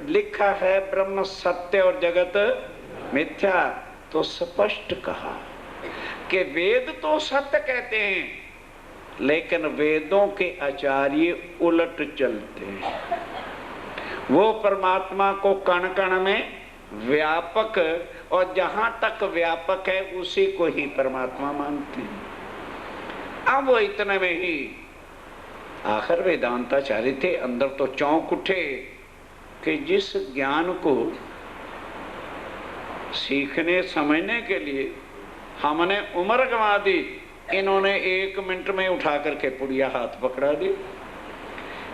लिखा है ब्रह्म सत्य और जगत मिथ्या, तो स्पष्ट कहा कि वेद तो सत्य कहते हैं लेकिन वेदों के आचार्य उलट चलते हैं। वो परमात्मा को कण कण में व्यापक, और जहां तक व्यापक है उसी को ही परमात्मा मानते हैं। अब वो इतने में ही आखिर वेदांताचार्य थे, अंदर तो चौंक उठे कि जिस ज्ञान को सीखने समझने के लिए हमने उम्र गंवा दी, इन्होंने 1 मिनट में उठा करके पुड़िया हाथ पकड़ा दी।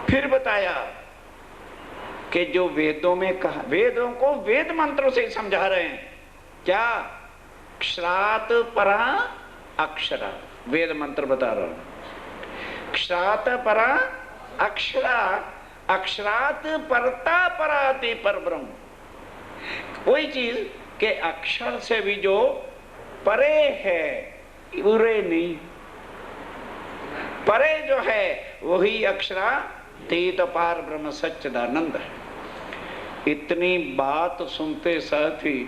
फिर बताया कि जो वेदों में कहा, वेदों को वेद मंत्रों से समझा रहे हैं। क्या? क्षरात परा अक्षरा, वेद मंत्र बता रहा हूं। क्षरात परा अक्षरा, अक्षरात परता पराति पर ब्रह्म। वही चीज के अक्षर से भी जो परे है, उरे नहीं, परे जो है वही अक्षरातीत पार ब्रह्म सच्चिदानंद है। इतनी बात सुनते साथ ही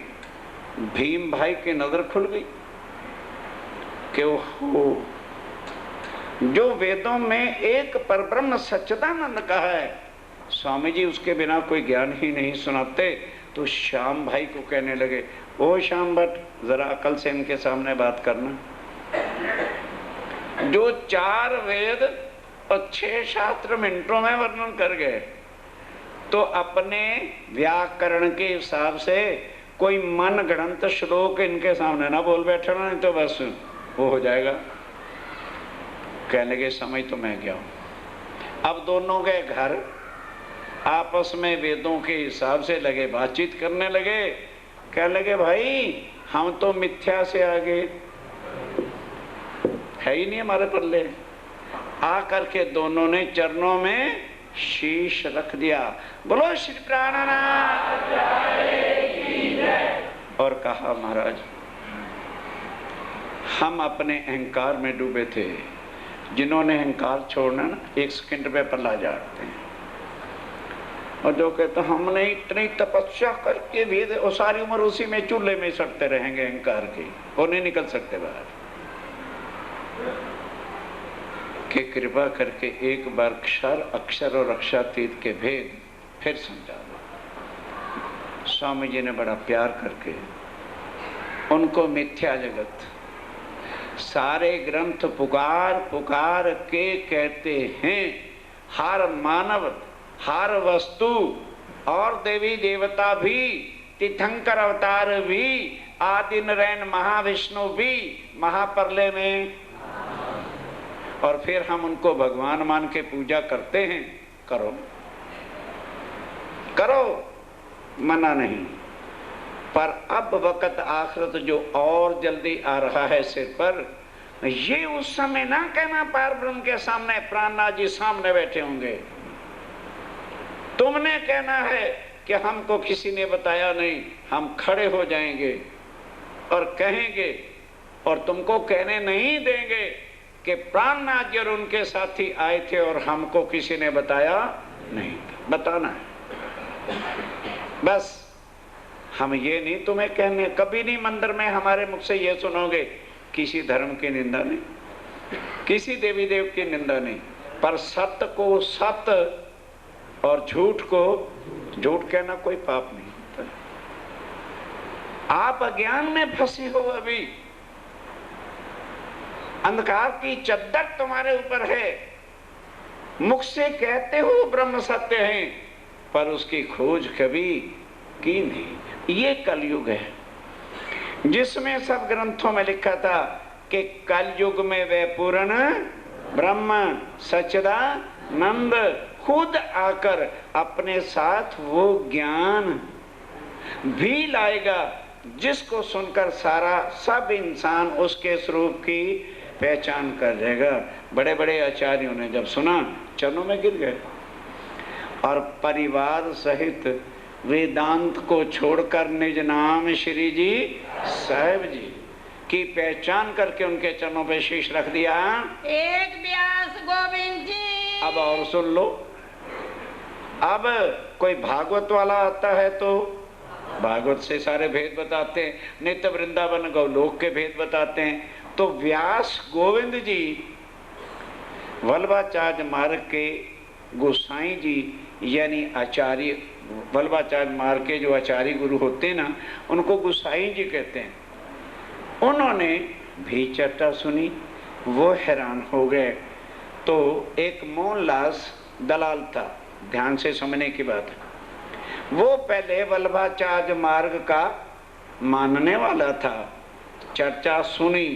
भीम भाई की नजर खुल गई कि ओहो, जो वेदों में एक परब्रह्म सच्चिदानंद कहा है, स्वामी जी उसके बिना कोई ज्ञान ही नहीं सुनाते। तो श्याम भाई को कहने लगे, ओ श्याम भट्ट, जरा अकल से इनके सामने बात करना। जो 4 वेद और 6 शास्त्र मिनटों में वर्णन कर गए, तो अपने व्याकरण के हिसाब से कोई मन गणंत श्लोक इनके सामने ना बोल बैठे ना, नहीं तो बस वो हो जाएगा। कहने लगे समझ तो मैं गया हूं। अब दोनों के घर आपस में वेदों के हिसाब से लगे बातचीत करने लगे। कहने लगे भाई हम तो मिथ्या से आगे है ही नहीं हमारे पल्ले। आ करके दोनों ने चरणों में शीश रख दिया। बोलो श्री प्राणनाथ और कहा महाराज हम अपने अहंकार में डूबे थे। जिन्होंने अहंकार छोड़ना ना 1 सेकंड पे पल्ला झाड़ते हैं। और जो कहते हमने इतनी तपस्या करके वेद और सारी उम्र उसी में चूल्हे में सड़ते रहेंगे अहंकार के, वो नहीं निकल सकते बाहर। कि कृपा करके एक बार क्षर अक्षर और अक्षरातीत के भेद फिर समझा दो। स्वामी जी ने बड़ा प्यार करके उनको मिथ्या जगत सारे ग्रंथ पुकार पुकार के कहते हैं। हर मानव, हर वस्तु और देवी देवता भी, तीर्थंकर अवतार भी, आदि नारायण महाविष्णु भी महाप्रलय में, और फिर हम उनको भगवान मान के पूजा करते हैं। करो करो, मना नहीं। पर अब वक्त आखिरत जो और जल्दी आ रहा है सिर पर, ये उस समय ना कहना पार ब्रह्म के सामने प्राणनाथ जी सामने बैठे होंगे। तुमने कहना है कि हमको किसी ने बताया नहीं, हम खड़े हो जाएंगे और कहेंगे, और तुमको कहने नहीं देंगे कि प्राणनाथ जी और उनके साथी आए थे और हमको किसी ने बताया नहीं। बताना है बस। हम ये नहीं तुम्हें कहने, कभी नहीं मंदिर में हमारे मुख से ये सुनोगे किसी धर्म की निंदा नहीं, किसी देवी देव की निंदा नहीं, पर सत्य को सत्य और झूठ को झूठ कहना कोई पाप नहीं होता। आप अज्ञान में फंसे हो, अभी अंधकार की चद्दर तुम्हारे ऊपर है। मुख से कहते हो ब्रह्म सत्य है, पर उसकी खोज कभी की नहीं। ये कलयुग है जिसमें सब ग्रंथों में लिखा था कि कलयुग में वह पूर्ण ब्रह्म सच्चिदानंद खुद आकर अपने साथ वो ज्ञान भी लाएगा जिसको सुनकर सारा सब इंसान उसके स्वरूप की पहचान कर जाएगा। बड़े बड़े आचार्यों ने जब सुना चरणों में गिर गए और परिवार सहित वेदांत को छोड़कर निज नाम श्री जी साहेब जी की पहचान करके उनके चरणों पे शीश रख दिया। एक व्यास गोविंद जी। अब और सुन लो। अब कोई भागवत वाला आता है तो भागवत से सारे भेद बताते हैं, नित्य वृंदावन गौलोक के भेद बताते हैं। तो व्यास गोविंद जी वल्लभाचार्य मार्ग के गोसाई जी यानी आचार्य, वल्लभाचार्य मार्ग के जो आचार्य गुरु होते हैं ना, उनको गोसाई जी कहते हैं। उन्होंने भी चर्चा सुनी, वो हैरान हो गए। तो एक मोहनलाल दलाल था, ध्यान से समझने की बात है। वो पहले वल्लभाचार्य मार्ग का मानने वाला था। चर्चा सुनी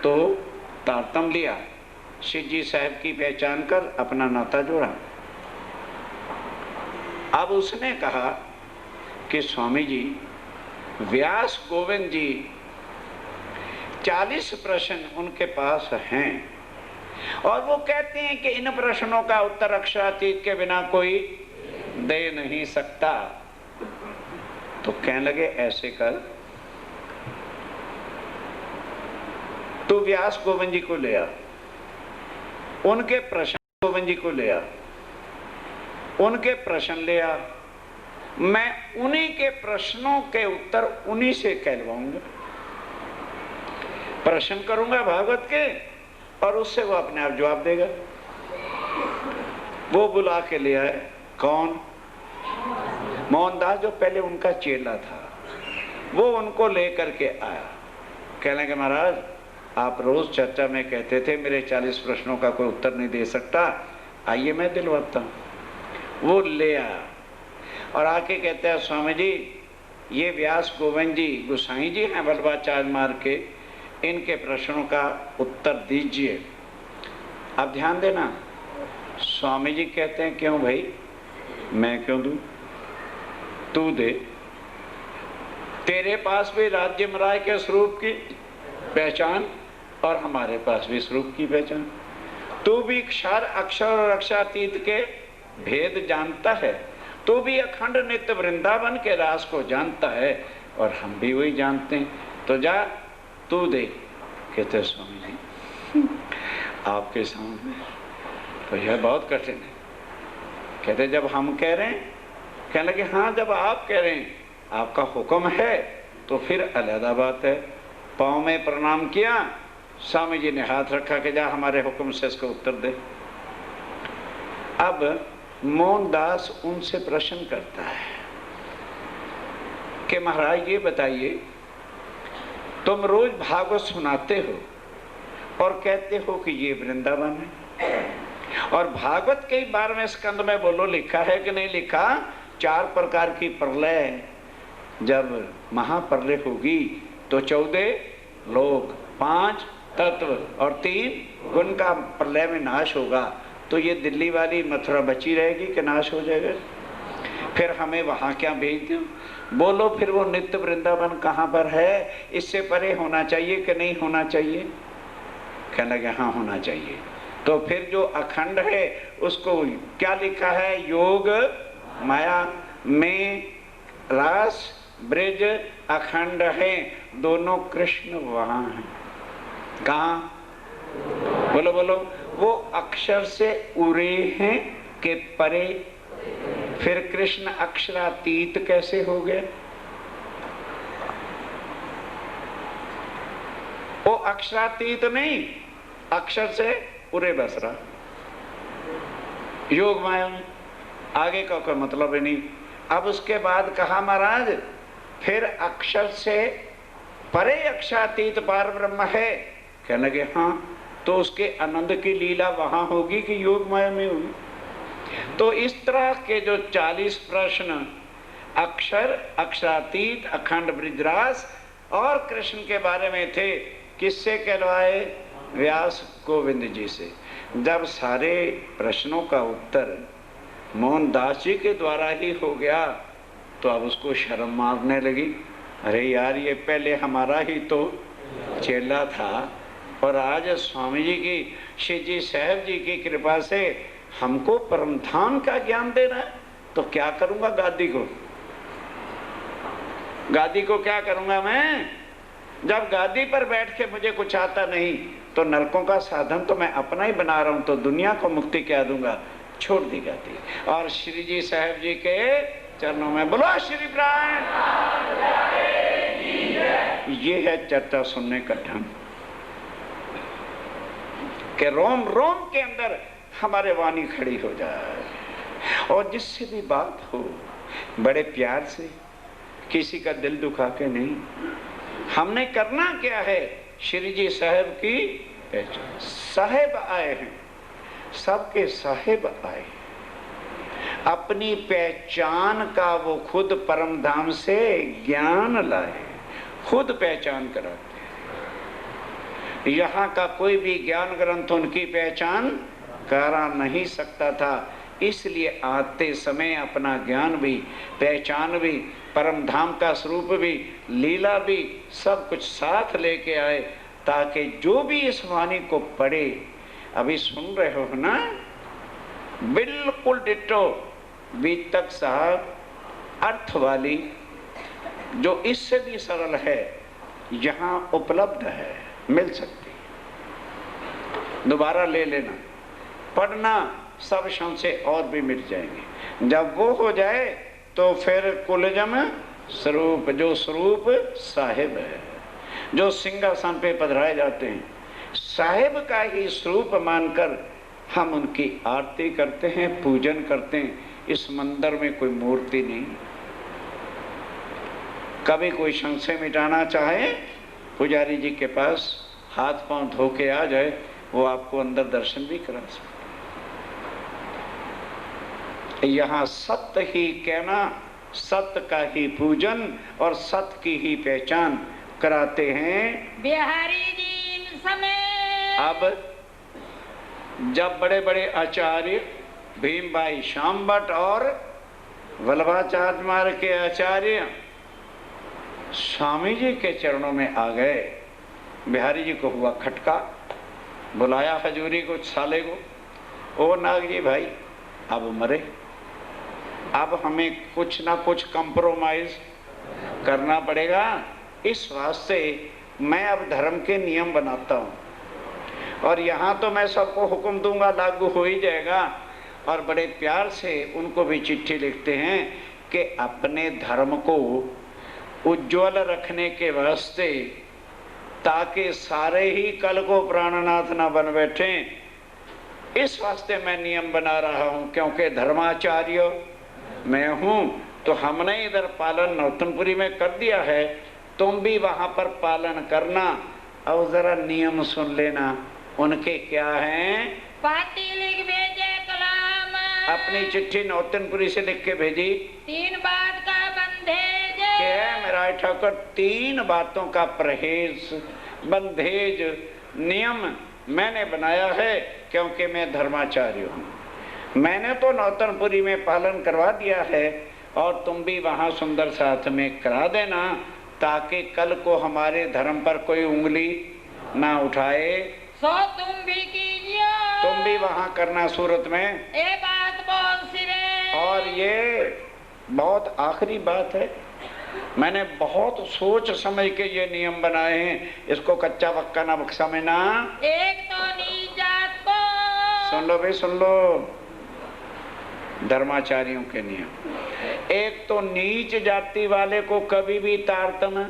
तो तारतम लिया, शिव जी साहब की पहचान कर अपना नाता जोड़ा। अब उसने कहा कि स्वामी जी, व्यास गोविंद जी 40 प्रश्न उनके पास हैं और वो कहते हैं कि इन प्रश्नों का उत्तर अक्षरातीत के बिना कोई दे नहीं सकता। तो कहने लगे ऐसे कर, तू व्यास गोविंद जी को ले आ, उनके प्रश्न गोविंद जी को ले आ, उनके प्रश्न ले आ, मैं उन्हीं के प्रश्नों के उत्तर उन्हीं से कहलवाऊंगा। प्रश्न करूंगा भागवत के और उससे वो अपने आप जवाब देगा। वो बुला के ले आए। कौन? मोहनदास, जो पहले उनका चेला था, वो उनको लेकर के आया। कहने के महाराज, आप रोज चर्चा में कहते थे मेरे 40 प्रश्नों का कोई उत्तर नहीं दे सकता, आइए मैं दिलवाता हूं। वो ले आया और आके कहते हैं स्वामी जी, ये व्यास गोविंद जी गोसाई जी हैं वल्लभाचार्य मार्ग के, इनके प्रश्नों का उत्तर दीजिए। अब ध्यान देना, स्वामी जी कहते हैं क्यों भाई, मैं क्यों दूं, तू दे। तेरे पास भी राज्य मराय के स्वरूप की पहचान और हमारे पास भी स्वरूप की पहचान। तू भी क्षर अक्षर और अक्षरातीत के भेद जानता है, तू भी अखंड नित्य वृंदावन के रास को जानता है और हम भी वही जानते हैं। तो जा तू दे। कहते स्वामी जी आपके सामने तो यह बहुत कठिन है। कहते जब हम कह रहे हैं, कहने लगे हाँ जब आप कह रहे हैं, आपका हुक्म है तो फिर अलहदा बात है। पाँव में प्रणाम किया, स्वामी जी ने हाथ रखा कि जा हमारे हुक्म से इसको उत्तर दे। अब मोहनदास उनसे प्रश्न करता है कि महाराज ये बताइए, तुम रोज भागवत सुनाते हो और कहते हो कि ये वृंदावन है, और भागवत के 12वें स्कंद में बोलो लिखा है कि नहीं लिखा, 4 प्रकार की प्रलय, जब महाप्रलय होगी तो 14 लोक, 5 तत्व और 3 गुण का प्रलय में नाश होगा। तो ये दिल्ली वाली मथुरा बची रहेगी कि नाश हो जाएगा? फिर हमें वहां क्या भेज दो? बोलो फिर वो नित्य वृंदावन कहाँ पर है? इससे परे होना चाहिए कि नहीं होना चाहिए? कहने लगे हाँ होना चाहिए। तो फिर जो अखंड है उसको क्या लिखा है? योग माया में रास ब्रिज अखंड है, दोनों कृष्ण वहां हैं। कहाँ? बोलो बोलो। वो अक्षर से उरे हैं कि परे? फिर कृष्ण अक्षरातीत कैसे हो गए? वो अक्षरातीत नहीं, अक्षर से उरे बस रहा, योग माया में, आगे का कोई मतलब ही नहीं। अब उसके बाद कहा महाराज फिर अक्षर से परे अक्षरातीत पार ब्रह्म है। कहने लगे हाँ, तो उसके आनंद की लीला वहां होगी कि योग माया में होगी? तो इस तरह के जो 40 प्रश्न अक्षर, अक्षरातीत, अखंड ब्रिजरास और कृष्ण के बारे में थे, किससे कहलवाए? व्यास गोविंद जी से। जब सारे प्रश्नों का उत्तर मोहनदास जी के द्वारा ही हो गया तो अब उसको शर्म मारने लगी। अरे यार, ये पहले हमारा ही तो चेला था और आज स्वामी जी की, श्री जी साहब जी की कृपा से हमको परमधाम का ज्ञान दे रहा है, तो क्या करूंगा गादी को? गादी को क्या करूंगा मैं? जब गादी पर बैठ के मुझे कुछ आता नहीं तो नरकों का साधन तो मैं अपना ही बना रहा हूं, तो दुनिया को मुक्ति क्या दूंगा? छोड़ दी गादी और श्री जी साहब जी के चरणों में बोलो श्री प्राण। ये है चर्चा सुनने का ढंग कि रोम रोम के अंदर हमारे वाणी खड़ी हो जाए और जिससे भी बात हो बड़े प्यार से, किसी का दिल दुखा के नहीं। हमने करना क्या है? श्री जी साहेब की पहचान। साहेब आए हैं, सबके साहेब आए, अपनी पहचान का वो खुद परम धाम से ज्ञान लाए, खुद पहचान कराते। यहाँ का कोई भी ज्ञान ग्रंथ उनकी पहचान करा नहीं सकता था, इसलिए आते समय अपना ज्ञान भी, पहचान भी, परम धाम का स्वरूप भी, लीला भी, सब कुछ साथ लेके आए, ताकि जो भी इस वाणी को पढ़े, अभी सुन रहे हो ना, बिल्कुल डिट्टो बीतक साहब अर्थ वाली, जो इससे भी सरल है, यहाँ उपलब्ध है, मिल सकती है। दोबारा ले लेना, पढ़ना, सब संशय और भी मिट जाएंगे। जब वो हो जाए तो फिर कुलजम स्वरूप, जो स्वरूप साहिब है, जो सिंहासन पे पधराए जाते हैं, साहिब का ही स्वरूप मानकर हम उनकी आरती करते हैं, पूजन करते हैं। इस मंदिर में कोई मूर्ति नहीं। कभी कोई संशय मिटाना चाहे, पुजारी जी के पास हाथ पांव धो के आ जाए, वो आपको अंदर दर्शन भी करा सकते। यहाँ सत्य ही कहना, सत्य का ही पूजन और सत्य की ही पहचान कराते हैं बिहारी जी इन समय। अब जब बड़े बड़े आचार्य भीम भाई श्याम भट्ट और वल्लभाचार्य मार्ग के आचार्य स्वामी जी के चरणों में आ गए, बिहारी जी को हुआ खटका, बुलाया हजूरी को, साले को, ओ नाग जी भाई अब मरे, अब हमें कुछ ना कुछ कंप्रोमाइज करना पड़ेगा। इस वास्ते मैं अब धर्म के नियम बनाता हूँ, और यहाँ तो मैं सबको हुक्म दूंगा, लागू हो ही जाएगा। और बड़े प्यार से उनको भी चिट्ठी लिखते हैं कि अपने धर्म को उज्ज्वल रखने के वास्ते, ताकि सारे ही कल को प्राणनाथ ना बन बैठे, इस वास्ते मैं नियम बना रहा हूँ। क्योंकि धर्माचार्य मैं हूँ, तो हमने इधर पालन नौतनपुरी में कर दिया है, तुम भी वहाँ पर पालन करना। और जरा नियम सुन लेना, उनके क्या हैं। पाती लिख भेजे कलाम, अपनी चिट्ठी नौतनपुरी से लिख के भेजी। 3 बात का बंधेज, क्या मेरा ठाकुर, 3 बातों का परहेज, बंधेज, नियम मैंने बनाया है, क्योंकि मैं धर्माचार्य हूँ। मैंने तो नौतनपुरी में पालन करवा दिया है, और तुम भी वहाँ सुंदर साथ में करा देना, ताकि कल को हमारे धर्म पर कोई उंगली ना उठाए। सो तुम भी कीजिए, तुम भी वहाँ करना सूरत में। ए बात बोल सिरे। और ये बहुत आखिरी बात है, मैंने बहुत सोच समझ के ये नियम बनाए हैं, इसको कच्चा पक्का ना समझना। एक तो नीच जात को, सुन लो भाई, सुन लो, धर्माचार्यों के नियम। एक तो नीच जाति वाले को कभी भी तारतम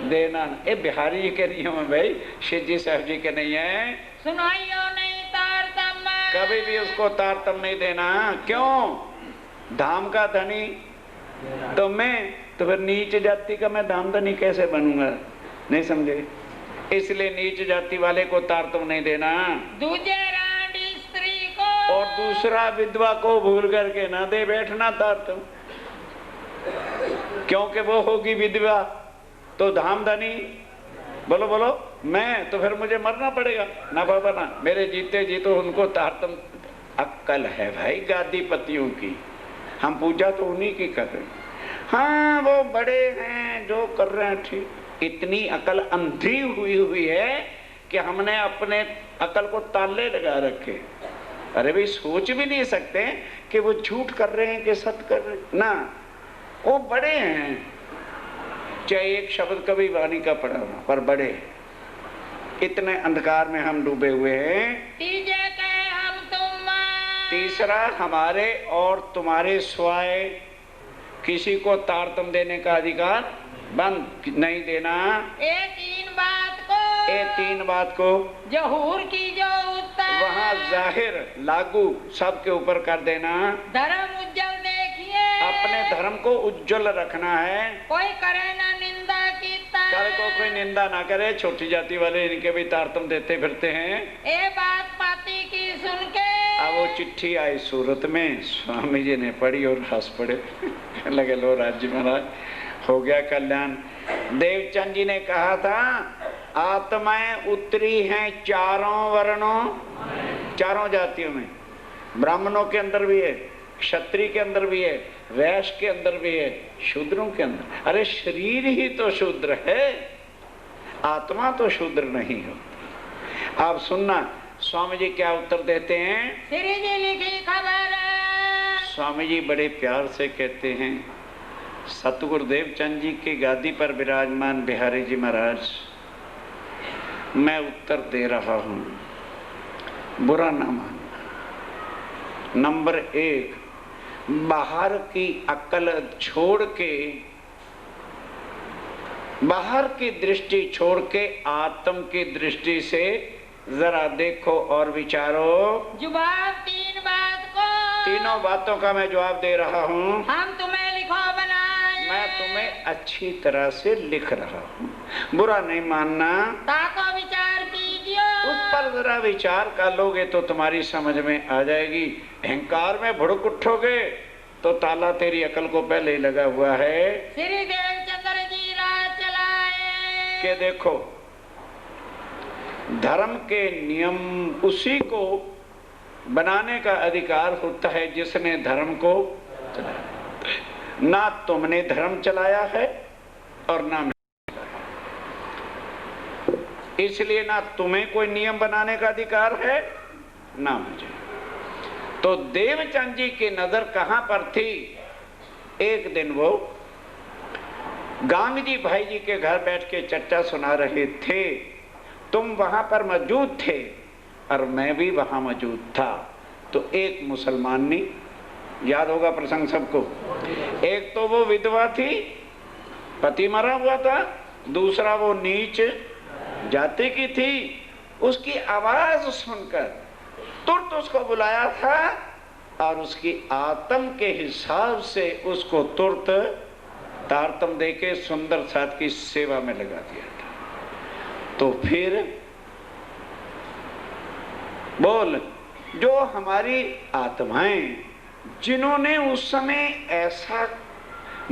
देना, ये बिहारी जी के नियम है भाई, शिव जी साहब जी के नहीं है। सुनाइयो नहीं तारतम, कभी भी उसको तारतम नहीं देना। क्यों? धाम का धनी तो मैं, तो फिर नीच जाति का मैं धाम धनी कैसे बनूंगा? नहीं समझे? इसलिए नीच जाति वाले को तारतम नहीं देना। दूजे रांडी स्त्री को, और दूसरा विधवा को भूल करके ना दे बैठना तारतम, क्योंकि वो होगी विधवा तो धाम धनी। बोलो बोलो, मैं तो फिर मुझे मरना पड़ेगा ना बाबा ना, मेरे जीते जी तो उनको तारतम। अक्कल है भाई गादीपतियों की, हम पूजा तो उन्हीं की कर रहे हैं। हाँ वो बड़े हैं जो कर रहे हैं ठीक। इतनी अकल अंधी हुई है कि हमने अपने अकल को ताले लगा रखे। अरे भाई सोच भी नहीं सकते कि वो झूठ कर रहे हैं कि सत्य कर रहे हैं ना, वो बड़े हैं, चाहे एक शब्द कभी वाणी का पढ़ा हो, पर बड़े। इतने अंधकार में हम डूबे हुए हैं। तीजे के हम तुम, तीसरा हमारे और तुम्हारे स्वाय किसी को तारतम देने का अधिकार बंद नहीं देना। ए 3 बात को, ये 3 बात को जहूर की जो उत्तर, वहाँ जाहिर लागू सबके ऊपर कर देना। धर्म उज्जवल देखिए, अपने धर्म को उज्जवल रखना है। कोई करे ना निंदा की, कल को कोई निंदा ना करे। छोटी जाति वाले इनके भी तारतम देते फिरते हैं। ए बात पाती की सुन के, अब वो चिट्ठी आई सूरत में, स्वामी जी ने पढ़ी और हंस पड़े। लगे लो राज्य महाराज हो गया कल्याण। देवचंद जी ने कहा था आत्माएं उतरी हैं चारों वर्णों, चारों जातियों में। ब्राह्मणों के अंदर भी है, क्षत्रिय के अंदर भी है, वैश्य के अंदर भी है, शूद्रों के अंदर। अरे शरीर ही तो शूद्र है, आत्मा तो शूद्र नहीं हो। आप सुनना स्वामी जी क्या उत्तर देते हैं। श्री जी लिखी खबर। स्वामी जी बड़े प्यार से कहते हैं, सतगुरु देवचंद जी की गादी पर विराजमान बिहारी जी महाराज, मैं उत्तर दे रहा हूं, बुरा ना मानना। नंबर 1, बाहर की अक्ल छोड़ के, बाहर की दृष्टि छोड़ के आत्म की दृष्टि से जरा देखो और विचारो। जवाब 3 बात को। तीनों बातों का मैं जवाब दे रहा हूँ। हम तुम्हें लिखो बनाए। मैं तुम्हें अच्छी तरह से लिख रहा हूँ, बुरा नहीं मानना। ताको विचार कीजिए। उस पर जरा विचार कर लोगे तो तुम्हारी समझ में आ जाएगी। अहंकार में भुड़क उठोगे तो ताला तेरी अकल को पहले ही लगा हुआ है। श्री देवचंद्र जी राज चलाए के देखो, धर्म के नियम उसी को बनाने का अधिकार होता है जिसने धर्म को चलाया। ना तुमने धर्म चलाया है और ना मैं, इसलिए ना तुम्हें कोई नियम बनाने का अधिकार है ना मुझे। तो देवचंद जी की नजर कहां पर थी। एक दिन वो गांग जी भाई जी के घर बैठ के चर्चा सुना रहे थे, तुम वहां पर मौजूद थे और मैं भी वहां मौजूद था। तो एक मुसलमानी, याद होगा प्रसंग सबको, एक तो वो विधवा थी, पति मरा हुआ था, दूसरा वो नीच जाति की थी। उसकी आवाज सुनकर तुरंत उसको बुलाया था और उसकी आत्म के हिसाब से उसको तुरंत तारतम देके सुंदर साथ की सेवा में लगा दिया था। तो फिर बोल, जो हमारी आत्माएं जिन्होंने उस समय ऐसा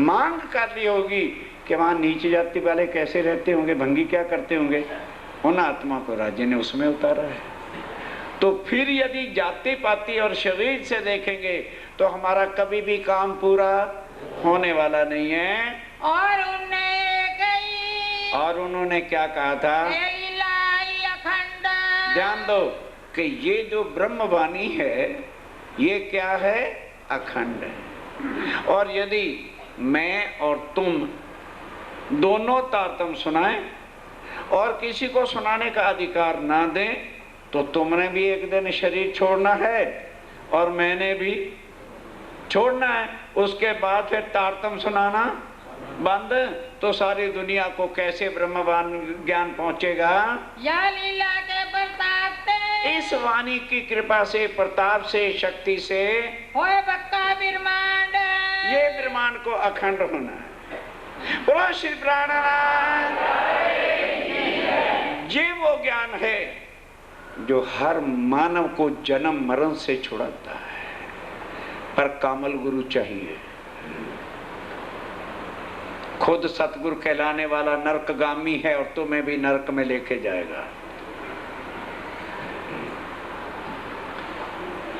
मांग कर ली होगी कि वहां नीचे जाति वाले कैसे रहते होंगे, भंगी क्या करते होंगे, उन आत्मा को राज्य ने उसमें उतारा है। तो फिर यदि जाति पाति और शरीर से देखेंगे तो हमारा कभी भी काम पूरा होने वाला नहीं है। और उन्होंने क्या कहा था, अखंड। ध्यान दो कि ये जो ब्रह्मवाणी है ये क्या है, अखंड है। और यदि मैं और तुम दोनों तारतम सुनाएं और किसी को सुनाने का अधिकार ना दें तो तुमने भी एक दिन शरीर छोड़ना है और मैंने भी छोड़ना है। उसके बाद फिर तारतम सुनाना बंद, तो सारी दुनिया को कैसे ब्रह्मवान ज्ञान पहुंचेगा। या लीला के प्रताप से, इस वाणी की कृपा से, प्रताप से, शक्ति से होए बक्का ब्रह्मांड, ये ब्रह्मांड को अखंड होना है। बोलो श्री प्राणनाथ। ये वो ज्ञान है जो हर मानव को जन्म मरण से छुड़ाता है, पर कामल गुरु चाहिए। खुद सतगुरु कहलाने वाला नरकगामी है और तुम्हें भी नरक में लेके जाएगा।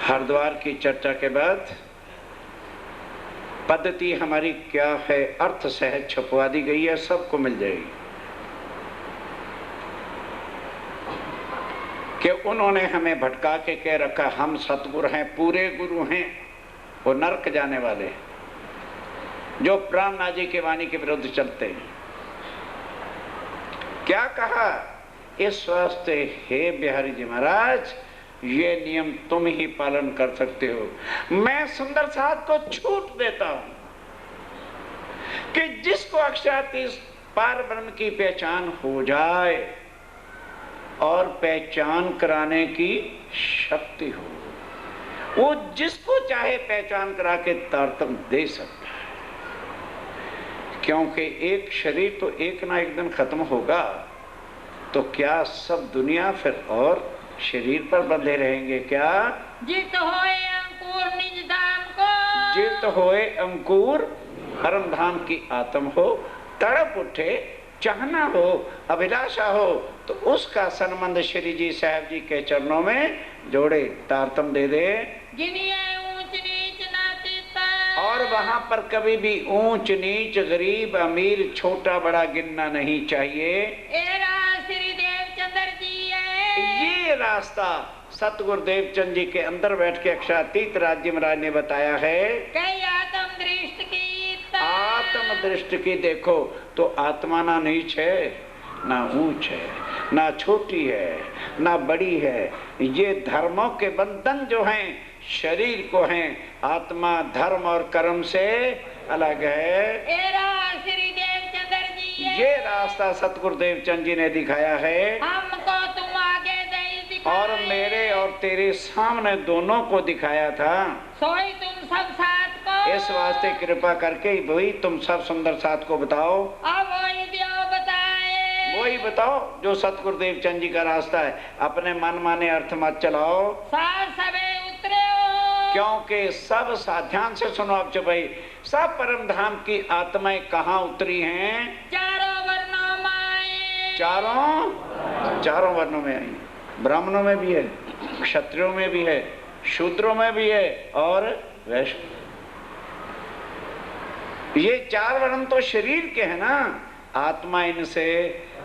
हरिद्वार की चर्चा के बाद पद्धति हमारी क्या है, अर्थ सहज छपवा दी गई है, सबको मिल जाएगी। कि उन्होंने हमें भटका के कह रखा हम सतगुरु हैं, पूरे गुरु हैं, वो नरक जाने वाले हैं जो प्राणनाथ जी के वाणी के विरुद्ध चलते हैं। क्या कहा, इस वास्ते हे बिहारी जी महाराज ये नियम तुम ही पालन कर सकते हो। मैं सुंदर साथ को छूट देता हूं कि जिसको अक्षरातीत पार ब्रह्म की पहचान हो जाए और पहचान कराने की शक्ति हो, वो जिसको चाहे पहचान करा के तारतम दे सकता है। क्योंकि एक शरीर तो एक ना एक दिन खत्म होगा, तो क्या सब दुनिया फिर और शरीर पर बंधे रहेंगे क्या? जित होए अंकुर निज धाम को, जित होए अंकुर परम धाम की आत्म हो, तड़प उठे चाहना हो, अभिलाषा हो, तो उसका संबंध श्री जी साहब जी के चरणों में जोड़े, तारतम दे दे। गिनिए ऊंच नीच ना चिता, और वहां पर कभी भी ऊंच नीच, गरीब अमीर, छोटा बड़ा गिनना नहीं चाहिए। एरा श्री देवचंद्र जी है, ये रास्ता सतगुरु देवचंद जी के अंदर बैठ के अक्षरातीत राज्य महाराज ने बताया है। कई आत्म दृष्टि की आत्म दृष्टि की देखो तो आत्मा ना नीच है, ना ऊंच है, ना छोटी है, ना बड़ी है। ये धर्मों के बंधन जो हैं शरीर को हैं, आत्मा धर्म और कर्म से अलग है। श्री देवचंद्र जी ये रास्ता सतगुरु देवचंद जी ने दिखाया है, हमको तुम आगे दे दिखाए, और मेरे और तेरे सामने दोनों को दिखाया था। सोई तुम सब साथ को, इस वास्ते कृपा करके वही तुम सब सुंदर साथ को बताओ। अब वही दियो बताए, वही बताओ जो सतगुरु देवचंद जी का रास्ता है। अपने मन माने अर्थ मत चलाओ, सार सबे उतरे हो, क्योंकि सब ध्यान से सुनो आप चुपाई, सब परम धाम की आत्माएं कहाँ उतरी हैं? चारों वर्णों में आए, चारों वर्णों में आई। ब्राह्मणों में भी है, क्षत्रियों में भी है, शूद्रों में भी है, और वैश्य। ये चार वर्ण तो शरीर के है ना, आत्मा इनसे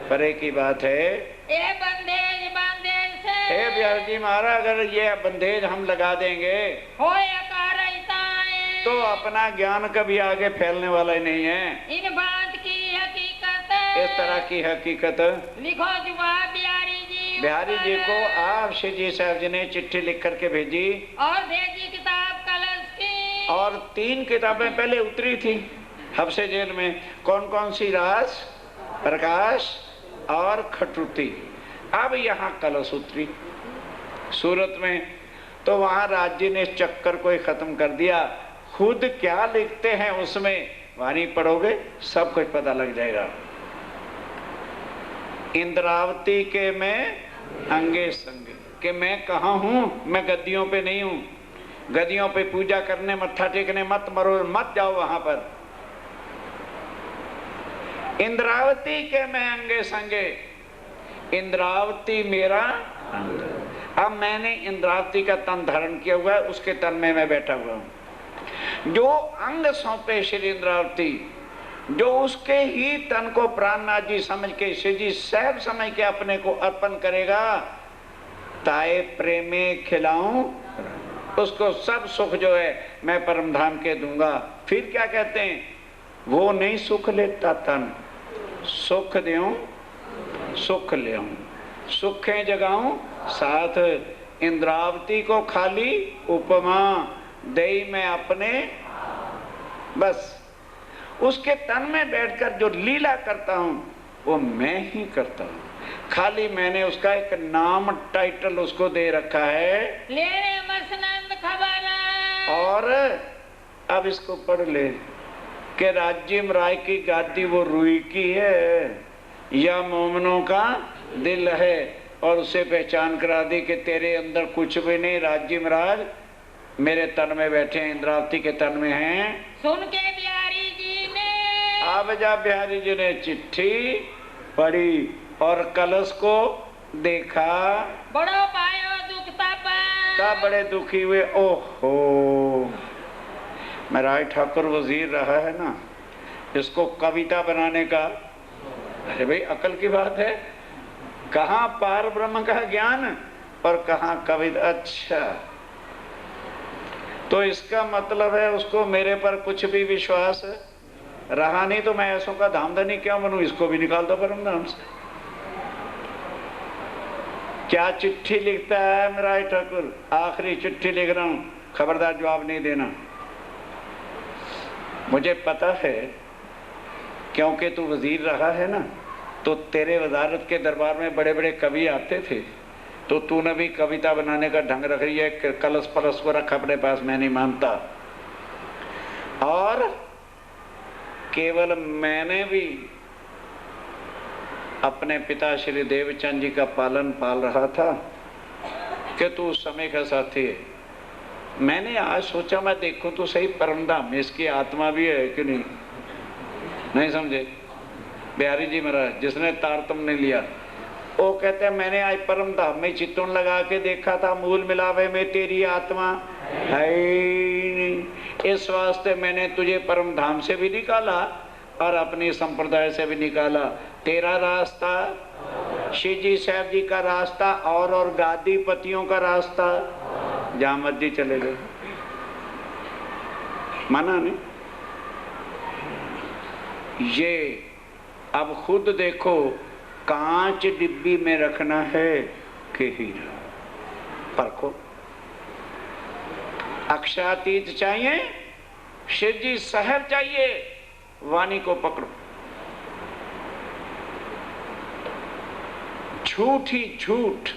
परे की बात है। ये बंदेज बंदेज से, हे बिहार जी महाराज, अगर ये बंदेज हम लगा देंगे होए अकारयताएं, तो अपना ज्ञान कभी आगे फैलने वाला ही नहीं है। इन बात की हकीकत, इस तरह की हकीकत लिखो जवाब बिहारी जी, बिहारी जी को आप श्री जी साहब जी ने चिट्ठी लिख करके भेजी, और भेजी किताब कलश की, और 3 किताबें पहले उतरी थी हबसे जेल में। कौन कौन सी? रास, प्रकाश और खटुती। अब यहाँ कलश उतरी सूरत में, तो वहां राज्य ने इस चक्कर को ही खत्म कर दिया। खुद क्या लिखते हैं उसमें वाणी पढ़ोगे सब कुछ पता लग जाएगा। इंद्रावती के मैं अंगे संगे, कि मैं कहाँ हूँ? मैं गद्दियों पे नहीं हूँ। गद्दियों पे पूजा करने, मत्था टेकने मत मरो, मत जाओ वहां पर। इंद्रावती के मैं अंगे संगे, इंद्रावती मेरा अंग। अब मैंने इंद्रावती का तन धारण किया हुआ है, उसके तन में मैं बैठा हुआ हूं। जो अंग सौंपे श्री इंद्रावती, जो उसके ही तन को प्राणनाथ जी समझ के, श्री जी साहब समझ के अपने को अर्पण करेगा, ताए प्रेमे खिलाऊं उसको सब सुख जो है मैं परम धाम के दूंगा। फिर क्या कहते हैं? वो नहीं सुख लेता तन, सुख देऊं सुख ले, सुखे जगाऊं साथ। इंद्रावती को खाली उपमा दई मैं अपने, बस उसके तन में बैठकर जो लीला करता हूं वो मैं ही करता हूं। खाली मैंने उसका एक नाम, टाइटल उसको दे रखा है, लेने मसनंद खबर। और अब इसको पढ़ ले कि राज्यम राय की गादी वो रुई की है या मोमनों का दिल है, और उसे पहचान करा दी कि तेरे अंदर कुछ भी नहीं, राज्य महाराज मेरे तन में बैठे हैं, इंद्रावती के तन में हैं। सुन के बिहारी जी ने, अब जब बिहारी जी ने चिट्ठी पढ़ी और कलश को देखा, बड़ो पायो दुख तब बड़े दुखी हुए। ओहो, मेरा ठाकुर वजीर रहा है ना, इसको कविता बनाने का, अरे भाई अकल की बात है। कहाँ पार ब्रह्म का ज्ञान और कहाँ कविता। अच्छा, तो इसका मतलब है उसको मेरे पर कुछ भी विश्वास रहा नहीं, तो मैं ऐसों का धामधनी क्यों बनूं? इसको भी निकाल दो परम धाम से। क्या चिट्ठी लिखता है मेरा ठाकुर? आखिरी चिट्ठी लिख रहा हूं, खबरदार जवाब नहीं देना। मुझे पता है क्योंकि तू वजीर रहा है ना, तो तेरे वजारत के दरबार में बड़े बड़े कवि आते थे, तो तूने भी कविता बनाने का ढंग रख रही है। कलश पलश को रख अपने पास, मैं नहीं मानता। और केवल मैंने भी अपने पिता श्री देवचंद जी का पालन पाल रहा था, कि तू उस समय का साथी है। मैंने आज सोचा मैं देखूं तो सही परमधाम में इसकी आत्मा भी है कि नहीं समझे बिहारी जी महाराज जिसने तारतम्य नहीं लिया। वो कहते हैं मैंने आज परमधाम में चित्तौन लगा के देखा था, मूल मिलावे में तेरी आत्मा है नहीं। इस वास्ते मैंने तुझे परमधाम से भी निकाला और अपनी संप्रदाय से भी निकाला। तेरा रास्ता शिव जी साहब जी का रास्ता और गादी पतियों का रास्ता जहां मर्जी चले गए, माना नहीं। ये अब खुद देखो कांच डिब्बी में रखना है कि हीरा, परखो। अक्षरातीत चाहिए, शिव जी साहब चाहिए, वाणी को पकड़ो। झूठ ही झूठ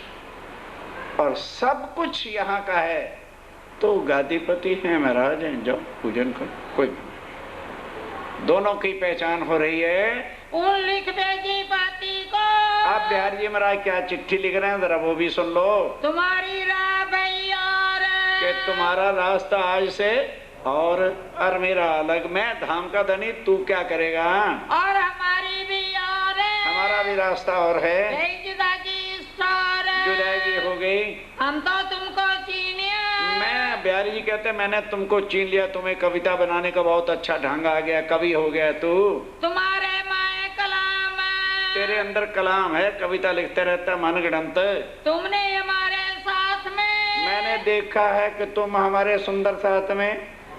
और सब कुछ यहाँ का है तो गादीपति हैं, महाराज हैं, जाओ पूजन करो, कोई दोनों की पहचान हो रही है। उन लिख दे जी पाती को। आप बिहारी जी महाराज क्या चिट्ठी लिख रहे हैं, जरा वो भी सुन लो। तुम्हारी राह भई और कि तुम्हारा रास्ता आज से और मेरा अलग, मैं धाम का धनी, तू क्या करेगा। और हमारी भी और हमारा भी रास्ता और है। जुदागी स्टार जुदाई हो गई, हम तो तुमको चीनिया। मैं बिहारी जी कहते मैंने तुमको चीन लिया, तुम्हें कविता बनाने का बहुत अच्छा ढंग आ गया, कवि हो गया तू। तुम्हारे माए कलाम तेरे अंदर कलाम है, कविता लिखते रहता मन गणंत। तुमने हमारे साथ में मैंने देखा है कि तुम हमारे सुंदर साथ में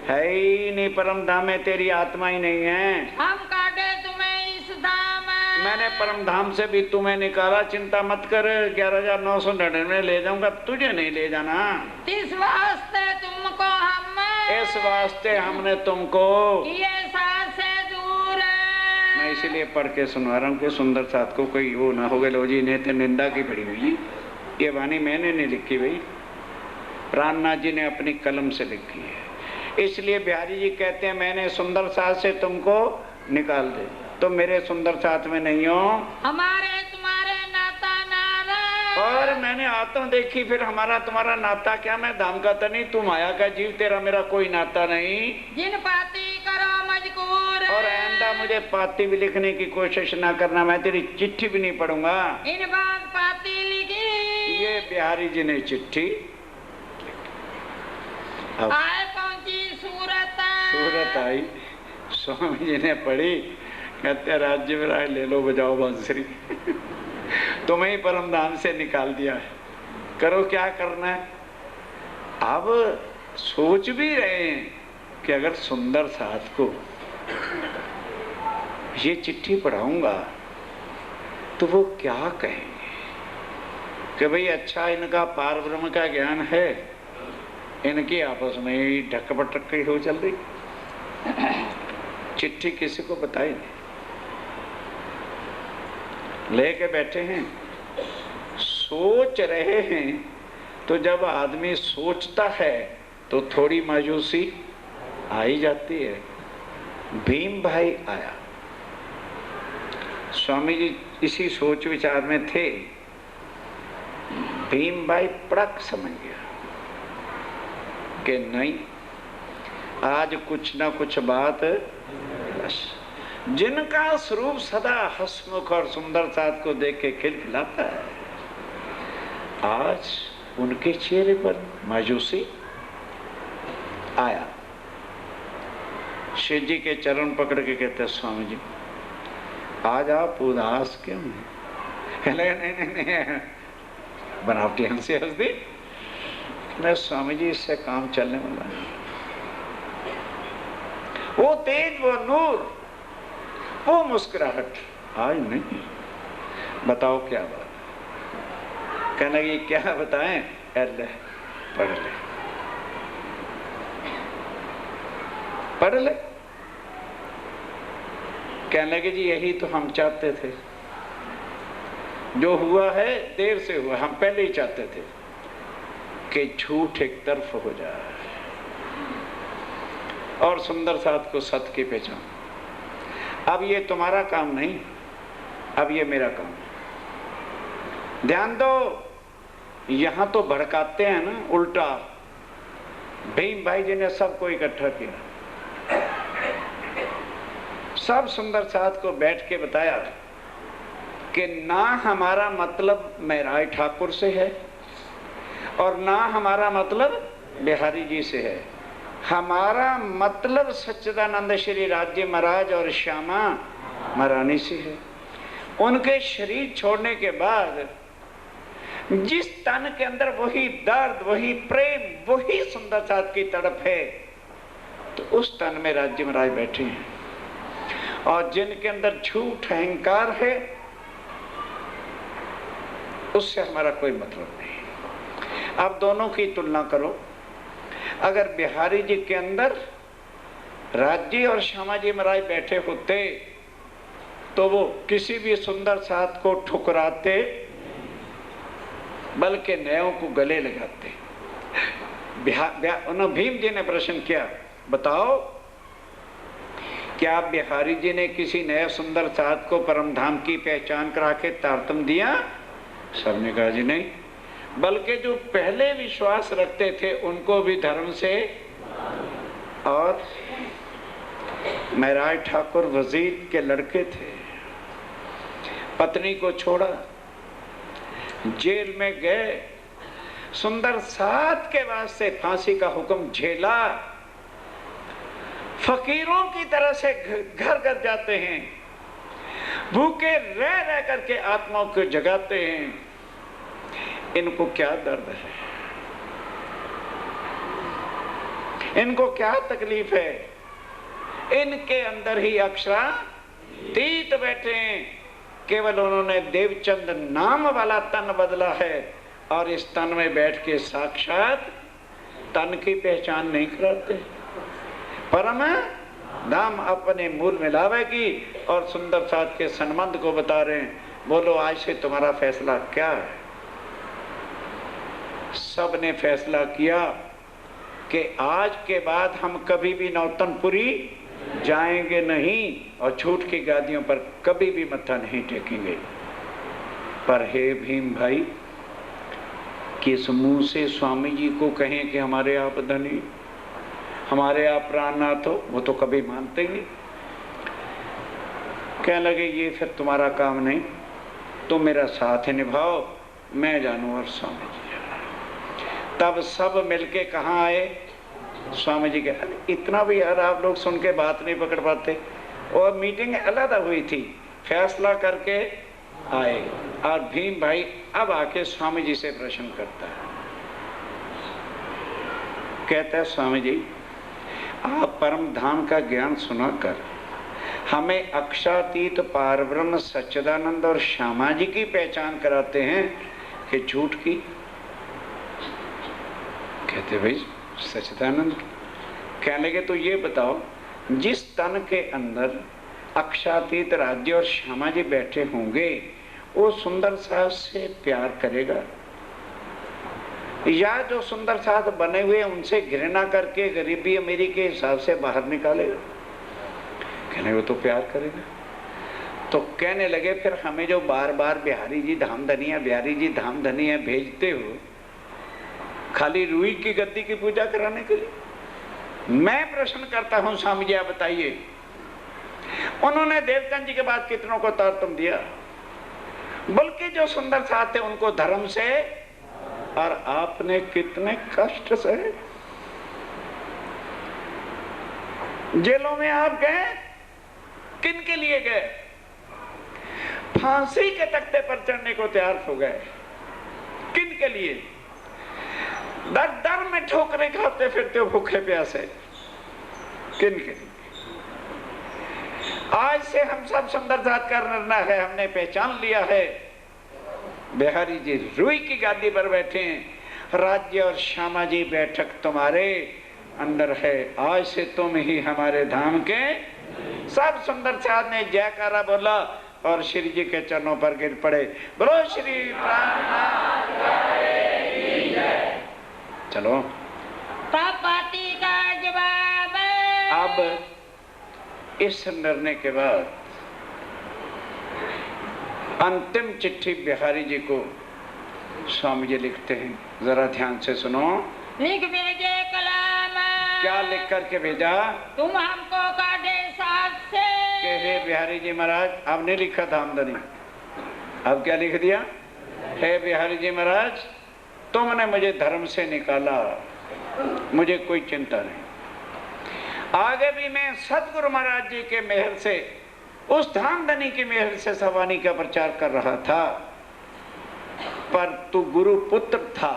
है ही नहीं, परम धाम में तेरी आत्मा ही नहीं है। हम काटे तुम्हें इस धाम। मैंने परम धाम से भी तुम्हें निकाला, चिंता मत कर, 11,999 ले जाऊंगा, तुझे नहीं ले जाना। इस वास्ते तुमको हम इस वास्ते हमने तुमको ये साथ से दूर। मैं इसीलिए पढ़ के सुनवा रहा हूँ कि सुंदर साथ को कोई वो ना हो गए, लो जी ने तो निंदा की पड़ी हुई। ये वाणी मैंने नहीं लिखी भाई, प्राणनाथ जी ने अपनी कलम से लिखी है। इसलिए बिहारी जी कहते हैं मैंने सुंदर साथ से तुमको निकाल दे, तुम मेरे सुंदर साथ में नहीं हो। हमारे तुम्हारे नाता नारा। और मैंने आत्मा देखी, फिर हमारा तुम्हारा नाता क्या, मैं धाम का तनी, तू माया का जीव, तेरा मेरा कोई नाता नहीं। जिन पाती करो मजबूर। और आइंदा मुझे पाती भी लिखने की कोशिश ना करना, मैं तेरी चिट्ठी भी नहीं पढ़ूंगा। इन बात पाती लिखी। ये बिहारी जी ने चिट्ठी आए पहुंची सूरत आई, स्वामी जी ने पढ़ी, कहते राज्य में राय ले लो, बजाओ बांसुरी। तुम्हें ही परम धाम से निकाल दिया है, करो क्या करना है। अब सोच भी रहे हैं कि अगर सुंदर साथ को ये चिट्ठी पढ़ाऊंगा तो वो क्या कहेंगे कि भाई अच्छा इनका पार ब्रह्म का ज्ञान है, इनकी आपस में ही ढकपटक हो चल रही, चिट्ठी किसी को बताई नहीं, लेके बैठे हैं, सोच रहे हैं। तो जब आदमी सोचता है तो थोड़ी मायूसी आ ही जाती है। भीम भाई आया, स्वामी जी इसी सोच विचार में थे। भीम भाई पड़क समझ गया कि नहीं, आज कुछ ना कुछ बात, जिनका स्वरूप सदा हंसमुख और सुंदर साथ को देख के खिलखिलाता है, आज उनके चेहरे पर मायूसी आया। शिव जी के चरण पकड़ के कहते स्वामी जी आज आप उदास क्यों हैं? नहीं, बनावटी हंसी हंस दी। मैं स्वामी जी इससे काम चलने वाला है, वो तेज, वो नूर, वो मुस्कुराहट आज नहीं। बताओ क्या बात। कहने लगी क्या बताएं? अल्लाह पढ़ ले, पढ़ ले। कहने लगे जी यही तो हम चाहते थे, जो हुआ है देर से हुआ, हम पहले ही चाहते थे कि झूठ एक तरफ हो जाए और सुंदर साथ को सत्य की पहचान। अब ये तुम्हारा काम नहीं, अब ये मेरा काम है। ध्यान दो, यहां तो भड़काते हैं ना उल्टा। भीम भाई जी ने सबको इकट्ठा किया, सब सुंदर साथ को बैठ के बताया कि ना हमारा मतलब महराज ठाकुर से है और ना हमारा मतलब बिहारी जी से है, हमारा मतलब सच्चिदानंद श्री राज्य महाराज और श्यामा महारानी से है। उनके शरीर छोड़ने के बाद जिस तन के अंदर वही दर्द, वही प्रेम, वही सुंदर साथ की तड़प है, तो उस तन में राज्य महाराज बैठे हैं। और जिनके अंदर झूठ अहंकार है, उससे हमारा कोई मतलब नहीं। अब दोनों की तुलना करो। अगर बिहारी जी के अंदर राज्य और श्यामा जी महाराज बैठे होते तो वो किसी भी सुंदर साथ को ठुकराते, बल्कि नयों को गले लगाते। भीम जी ने प्रश्न किया, बताओ क्या बिहारी जी ने किसी नए सुंदर साथ को परम धाम की पहचान करा के तारतम दिया? सबने कहा जी नहीं, बल्कि जो पहले विश्वास रखते थे उनको भी धर्म से। और महराज ठाकुर वजीर के लड़के थे, पत्नी को छोड़ा, जेल में गए, सुंदर साथ के वास्ते फांसी का हुक्म झेला, फकीरों की तरह से घर घर जाते हैं, भूखे रह रह करके आत्माओं को जगाते हैं। इनको क्या दर्द है, इनको क्या तकलीफ है? इनके अंदर ही अक्षरातीत बैठे हैं। केवल उन्होंने देवचंद नाम वाला तन बदला है और इस तन में बैठ के साक्षात तन की पहचान नहीं कराते। परम धाम अपने मूल में लावेगी और सुंदर साथ के संबंध को बता रहे हैं। बोलो आज से तुम्हारा फैसला क्या है? सब ने फैसला किया कि आज के बाद हम कभी भी नौतनपुरी जाएंगे नहीं और झूठ की गादियों पर कभी भी मत्था नहीं टेकेंगे। पर हे भीम भाई, किस मुंह से स्वामी जी को कहें कि हमारे आप धनी, हमारे आप प्राणनाथ हो? वो तो कभी मानते ही नहीं। कहने लगे ये फिर तुम्हारा काम नहीं, तुम मेरा साथ निभाओ, मैं जानू और स्वामी जी। तब सब मिलके कहाँ आए? स्वामी जी के। इतना भी यार आप लोग सुन के बात नहीं पकड़ पाते। और मीटिंग अलग हुई थी, फैसला करके आए। और भीम भाई अब आके स्वामी जी से प्रश्न करता है, कहता है स्वामी जी आप परम धाम का ज्ञान सुनाकर हमें अक्षरातीत पारब्रह्म सच्चिदानंद और श्यामा जी की पहचान कराते हैं कि झूठ की? कहते भाई सच्चिदानंद। कहने लगे तो ये बताओ, जिस तन के अंदर अक्षरातीत राज्य और श्यामा जी बैठे होंगे वो सुंदर साथ से प्यार करेगा या जो सुंदर साथ बने हुए उनसे घृणा करके गरीबी अमीरी के हिसाब से बाहर निकालेगा? कहने वो तो प्यार करेगा। तो कहने लगे फिर हमें जो बार बार बिहारी जी धाम धनिया, बिहारी जी धाम धनिया भेजते हो खाली रूई की गद्दी की पूजा कराने के लिए, मैं प्रश्न करता हूं स्वामी जी आप बताइए, उन्होंने देवचंद जी के बाद कितनों को तारतम दिया? बल्कि जो सुंदर साथ थे उनको धर्म से, और आपने कितने कष्ट से जेलों में आप गए, किन के लिए गए? फांसी के तख्ते पर चढ़ने को तैयार हो गए, किन के लिए? दर दर में ठोकरें खाते फिरते हो भूखे प्यासे, किन के लिए? आज से हम सब सुंदर साथ का निर्णय है, हमने पहचान लिया है बिहारी जी रूई की गादी पर बैठे हैं, राज्य और श्यामा जी बैठक तुम्हारे अंदर है, आज से तुम ही हमारे धाम के। सब सुंदर साथ ने जयकारा बोला और श्री जी के चरणों पर गिर पड़े। बोलो श्री प्राणनाथ। चलो प्रपति का जवाब। अब इस निर्णय के बाद अंतिम चिट्ठी बिहारी जी को स्वामी जी लिखते हैं, जरा ध्यान से सुनो। लिख भेजे कलाम, क्या लिख करके भेजा? तुम हमको काटे साथ से। कि हे बिहारी जी महाराज, अब नहीं लिखा था आमदनी, अब क्या लिख दिया? हे बिहारी जी महाराज, तुमने मुझे धर्म से निकाला, मुझे कोई चिंता नहीं। आगे भी मैं सतगुरु महाराज जी के मेहर से, उस धामधनी की मेहर से सवानी का प्रचार कर रहा था, पर तू गुरु पुत्र था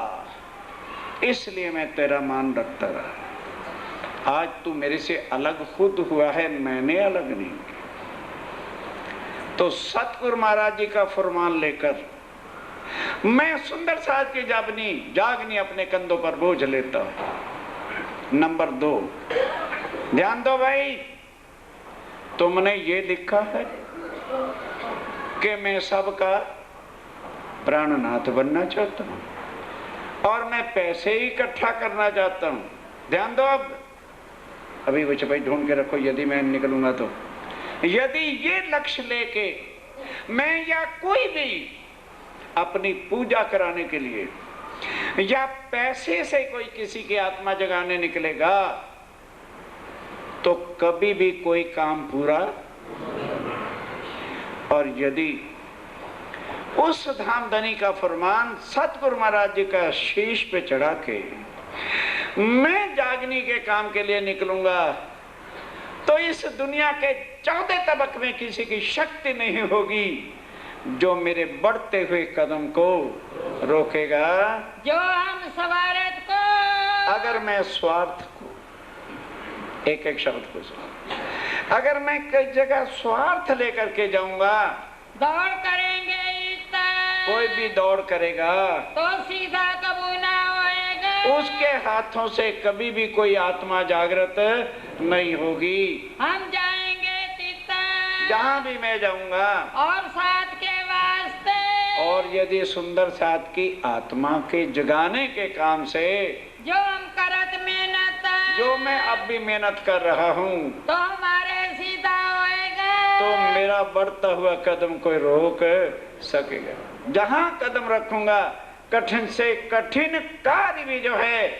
इसलिए मैं तेरा मान रखता रहा। आज तू मेरे से अलग खुद हुआ है, मैंने अलग नहीं। तो सतगुरु महाराज जी का फरमान लेकर मैं सुंदर साहब की जागनी अपने कंधों पर बोझ लेता हूं। नंबर 2, ध्यान दो भाई, तुमने ये लिखा है कि मैं सबका प्राणनाथ बनना चाहता हूं और मैं पैसे ही इकट्ठा करना चाहता हूं। ध्यान दो, अब अभी वो भाई ढूंढ के रखो, यदि मैं निकलूंगा तो, यदि ये लक्ष्य लेके मैं या कोई भी अपनी पूजा कराने के लिए या पैसे से कोई किसी की आत्मा जगाने निकलेगा तो कभी भी कोई काम पूरा। और यदि उस धामधनी का फरमान सतगुरु महाराज जी का शीश पे चढ़ा के मैं जागनी के काम के लिए निकलूंगा तो इस दुनिया के 14 तबक में किसी की शक्ति नहीं होगी जो मेरे बढ़ते हुए कदम को रोकेगा। जो हम स्वार्थ को, अगर मैं स्वार्थ को, एक शब्द को सुनो, अगर मैं कई जगह स्वार्थ लेकर के जाऊंगा, दौड़ करेंगे इतना, कोई भी दौड़ करेगा तो सीधा कबू ना होएगा, उसके हाथों से कभी भी कोई आत्मा जागृत नहीं होगी। हम जाएंगे तीता, जहां भी मैं जाऊंगा, और साथ के वास्ते, और यदि सुंदर साथ की आत्मा के जगाने के काम से जो हम करत मेहनत, जो मैं अब भी मेहनत कर रहा हूँ, तो हमारे सीधा होएगा, तो मेरा बढ़ता हुआ कदम कोई रोक सकेगा। जहां कदम रखूंगा कठिन से कठिन कार्य भी जो है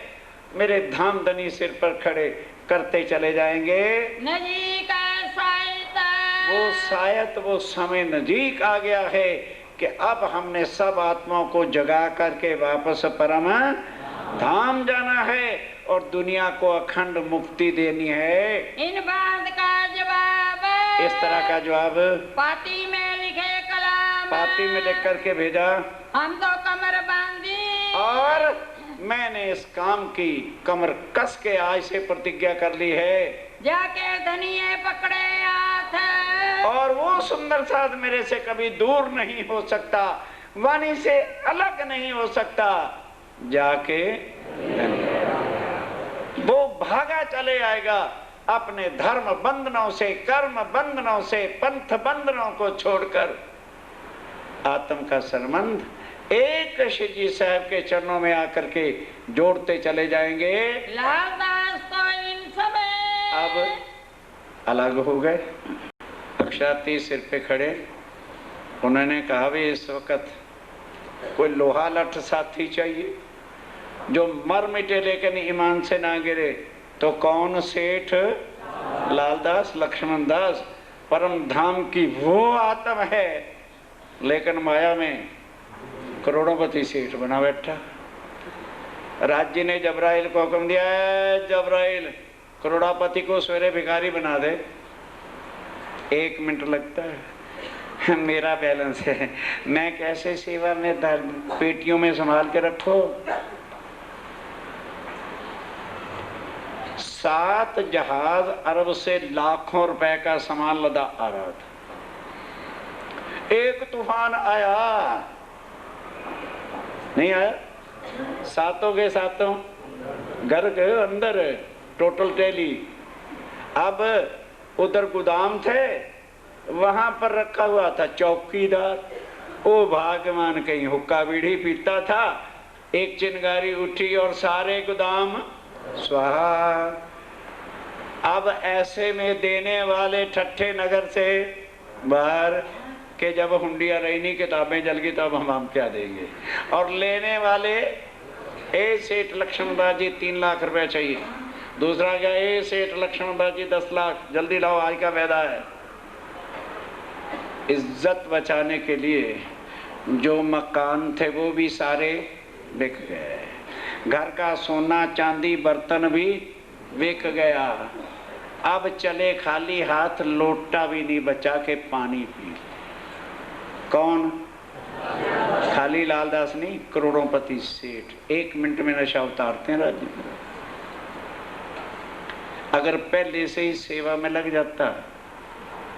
मेरे धामधनी सिर पर खड़े करते चले जाएंगे। नजीक साहिता, वो शायद वो समय नजीक आ गया है कि अब हमने सब आत्माओं को जगा करके वापस परम धाम जाना है और दुनिया को अखंड मुक्ति देनी है। इन बात का जवाब इस तरह का जवाब पाती में लिखे कलाम, पाती में लिख करके भेजा। हम तो कमर बांधी और मैंने इस काम की कमर कस के आज से प्रतिज्ञा कर ली है, जाके धनिये पकड़े हाथ, और वो सुंदर साथ मेरे से कभी दूर नहीं हो सकता, वाणी से अलग नहीं हो सकता। जाके वो भागा चले आएगा अपने धर्म बंधनों से, कर्म बंधनों से, पंथ बंधनों को छोड़कर आत्म का संबंध एक शिवजी साहब के चरणों में आकर के जोड़ते चले जाएंगे। लालदास तो इन समय अब अलग हो गए, अक्षराती सिर पे खड़े। उन्होंने कहा भी इस वक्त कोई लोहा लठ साथी चाहिए जो मर मिटे लेकिन ईमान से ना गिरे। तो कौन? सेठ लालदास लक्ष्मण दास परम धाम की वो आत्म है, लेकिन माया में करोड़ोंपति सेठ बना बैठा। राज्य ने जबराइल को हुक्म दिया है, जबराइल करोड़ापति को सवेरे भिखारी बना दे। 1 मिनट लगता है, मेरा बैलेंस है, मैं कैसे सेवा में पेटियों में संभाल के रखो। 7 जहाज अरब से लाखों रुपए का सामान लदा आ रहा था। एक तूफान आया, नहीं आया, सातों के सातों घर के अंदर टोटल टैली। अब उधर गोदाम थे, वहां पर रखा हुआ था चौकीदार। ओ भागवान कहीं हुक्का बीड़ी पीता था, एक चिंगारी उठी और सारे गोदाम स्वाहा। अब ऐसे में देने वाले ठट्ठे नगर से बाहर कि जब हुंडिया रही नहीं, किताबें जल गई, तब हम क्या देंगे। और लेने वाले ए सेठ लक्ष्मणदास जी 3 लाख रुपए चाहिए। दूसरा क्या, ए सेठ लक्ष्मणदास जी 10 लाख, जल्दी लाओ, आज का वायदा है। इज्जत बचाने के लिए जो मकान थे वो भी सारे बिक गए, घर का सोना चांदी बर्तन भी बिक गया। अब चले खाली हाथ, लोटा भी नहीं बचा के पानी पी। कौन? खाली लालदास नहीं, करोड़ोंपति सेठ 1 मिनट में नशा उतारते हैं राज्य में। अगर पहले से ही सेवा में लग जाता,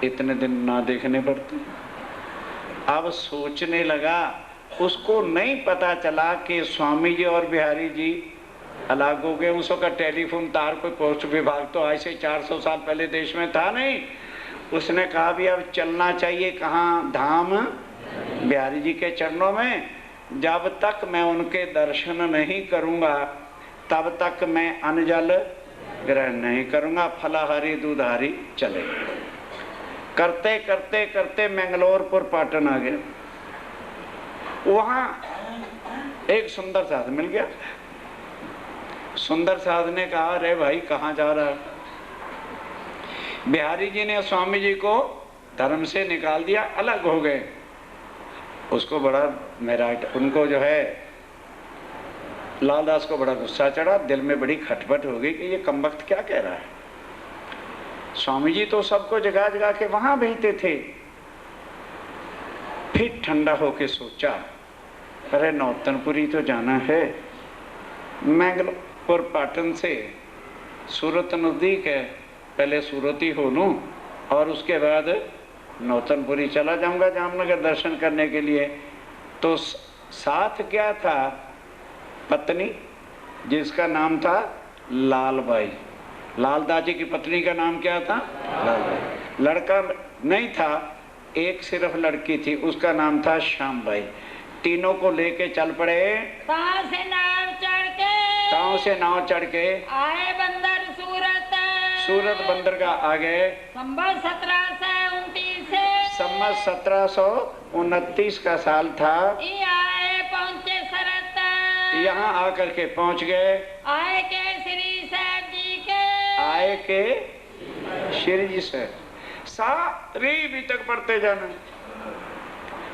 इतने दिन ना देखने पड़ते। अब सोचने लगा, उसको नहीं पता चला कि स्वामी जी और बिहारी जी अलग हो गए। उसका टेलीफोन तार कोई पोस्ट विभाग तो आज से 400 साल पहले देश में था नहीं। उसने कहा भी अब चलना चाहिए, कहाँ? धाम बिहारी जी के चरणों में। जब तक मैं उनके दर्शन नहीं करूंगा तब तक मैं अन्न जल ग्रहण नहीं करूंगा, फलाहारी दूधारी चले। करते करते करते मंगलोरपुर पाटन आ गए। वहां एक सुंदर साध मिल गया। सुंदर साध ने कहा, अरे भाई कहाँ जा रहा है? बिहारी जी ने स्वामी जी को धर्म से निकाल दिया, अलग हो गए। उसको बड़ा मेराट, उनको जो है लालदास को बड़ा गुस्सा चढ़ा, दिल में बड़ी खटपट हो गई कि ये कमबख्त क्या कह रहा है। स्वामी जी तो सबको जगा जगा के वहां भेजते थे। फिर ठंडा होके सोचा, अरे नौतनपुरी तो जाना है। मंगलपुर पाटन से सूरत नजदीक है, पहले सूरत ही हो लूं और उसके बाद नौतनपुरी चला जाऊंगा जामनगर दर्शन करने के लिए। तो साथ क्या था? पत्नी जिसका नाम था लालबाई। लालदास जी की पत्नी का नाम क्या था? लालबाई। लड़का नहीं था, एक सिर्फ लड़की थी, उसका नाम था श्यामबाई। तीनों को लेके चल पड़े। कहाँ से नाव चढ़ के? गांव से नाव चढ़ के आए बंदर सूरत। सूरत बंदरगाह आ गए। संबत 1729 संबत 1729 का साल था। आए पहुँचे सरत। यहाँ आकर के पहुँच गए। आए के श्री साहब जी के। आए के श्री जी से सारी भी तक पढ़ते जाना,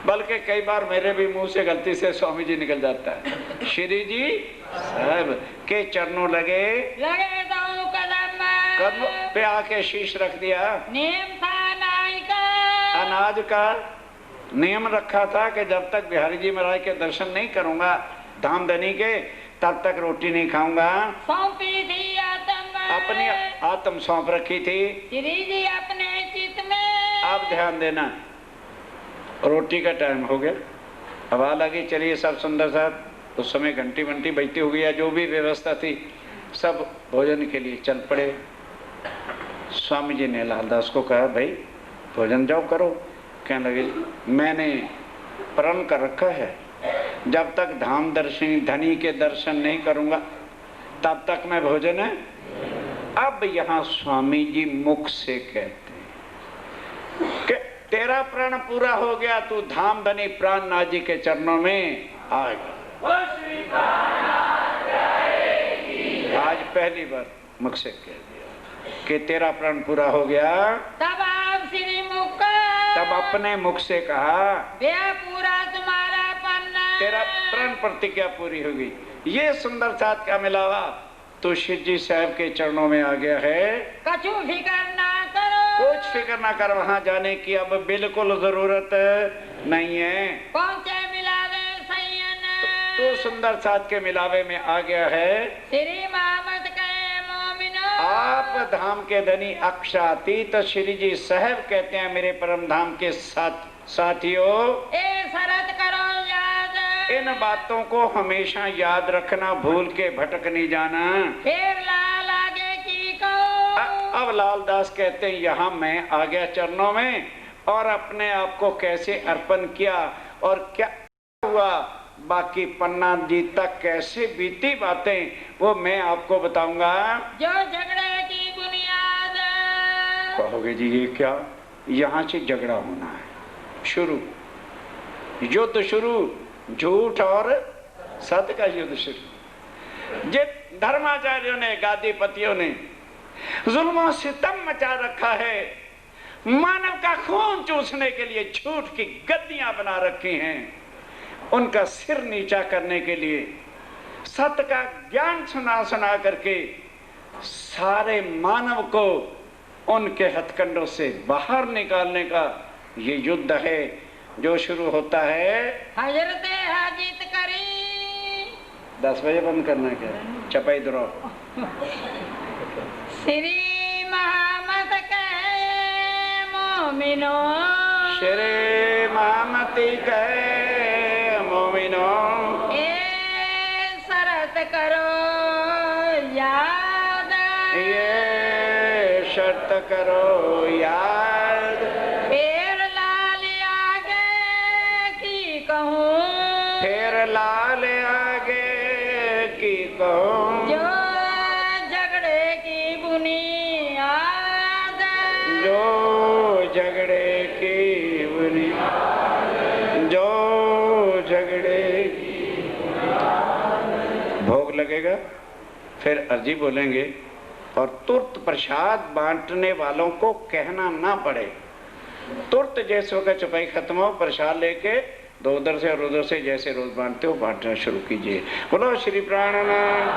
बल्कि कई बार मेरे भी मुंह से गलती से स्वामी जी निकल जाता है। श्री जी साहब के चरणों लगे तो कदम पे आके शीश रख दिया। नियम था अनाज का। अनाज का नियम रखा था कि जब तक बिहारी जी महाराज के दर्शन नहीं करूंगा धामधनी के, तब तक रोटी नहीं खाऊंगा। सौंपी थी आत्म, अपनी आत्म सौंप रखी थी। श्री जी अपने चित्त में। आप ध्यान देना, रोटी का टाइम हो गया, हवा लगी, चलिए सब सुंदर साहब उस समय घंटी वंटी बजती हो गई, जो भी व्यवस्था थी सब भोजन के लिए चल पड़े। स्वामी जी ने लालदास को कहा, भाई भोजन जाओ करो। कहने लगे, मैंने प्रण कर रखा है, जब तक धाम दर्शनी धनी के दर्शन नहीं करूंगा तब तक मैं भोजन है। अब यहाँ स्वामी जी मुख से कहते हैं कि तेरा प्रण पूरा हो गया, तू धाम धनी प्राणनाथ जी के चरणों में आ गया। आज पहली बार मुख से कह दिया कि तेरा प्रण पूरा हो गया। तब आप श्री मुख तब अपने मुख से कहा, पूरा तुम्हारा पन्ना, तेरा प्रण प्रतिज्ञा पूरी होगी। ये सुंदर साथ का मिलावा तो शिव जी साहब के चरणों में आ गया है। कछु फिकर ना करो, कुछ फिक्र ना कर, वहां जाने की अब बिल्कुल जरूरत नहीं है। पहुंचे मिलावे सैयन, तो सुंदर साथ के मिलावे में आ गया है। श्री मोहम्मद के मोमिनो, आप धाम के धनी अक्षातीत श्री जी साहब कहते हैं, मेरे परम धाम के साथियों, ए शरत करो याद, इन बातों को हमेशा याद रखना, भूल के भटक नहीं जाना। फिर लाल आगे की को। अब लालदास कहते हैं, यहाँ मैं आ गया चरणों में और अपने आप को कैसे अर्पण किया और क्या हुआ, बाकी पन्ना जी तक कैसे बीती बातें वो मैं आपको बताऊंगा। जो झगड़े की बुनियाद, कहोगे जी ये क्या, यहाँ से झगड़ा होना है, शुरू, युद्ध शुरू, झूठ और सत्य का युद्ध शुरू। जिन धर्माचार्यों ने, गादीपतियों ने जुल्मों से सितम मचा रखा है, मानव का खून चूसने के लिए झूठ की गद्दियां बना रखी हैं, उनका सिर नीचा करने के लिए सत्य का ज्ञान सुना सुना करके सारे मानव को उनके हथकंडों से बाहर निकालने का ये युद्ध है, जो शुरू होता है हजरत हाजित करी। 10 बजे बंद करना क्या, चपाई दरो। श्री महामत के मोमिनो, श्री महामती कहे मोमिनो, ए शरत करो याद, ये शर्त करो याद, फिर लाल आगे की कहूँ, फिर लाल आगे की कहूँ, जो झगड़े की बुनियाद, जो झगड़े की बुनियाद, जो झगड़े की भोग लगेगा, फिर अर्जी बोलेंगे और तुरंत प्रसाद बांटने वालों को कहना ना पड़े। तुरंत जैसे होकर चुपाई खत्म हो, प्रसाद लेके दो उधर से और उधर से जैसे रोज बांटते हो बांटना शुरू कीजिए। बोलो श्री प्राणनाथ।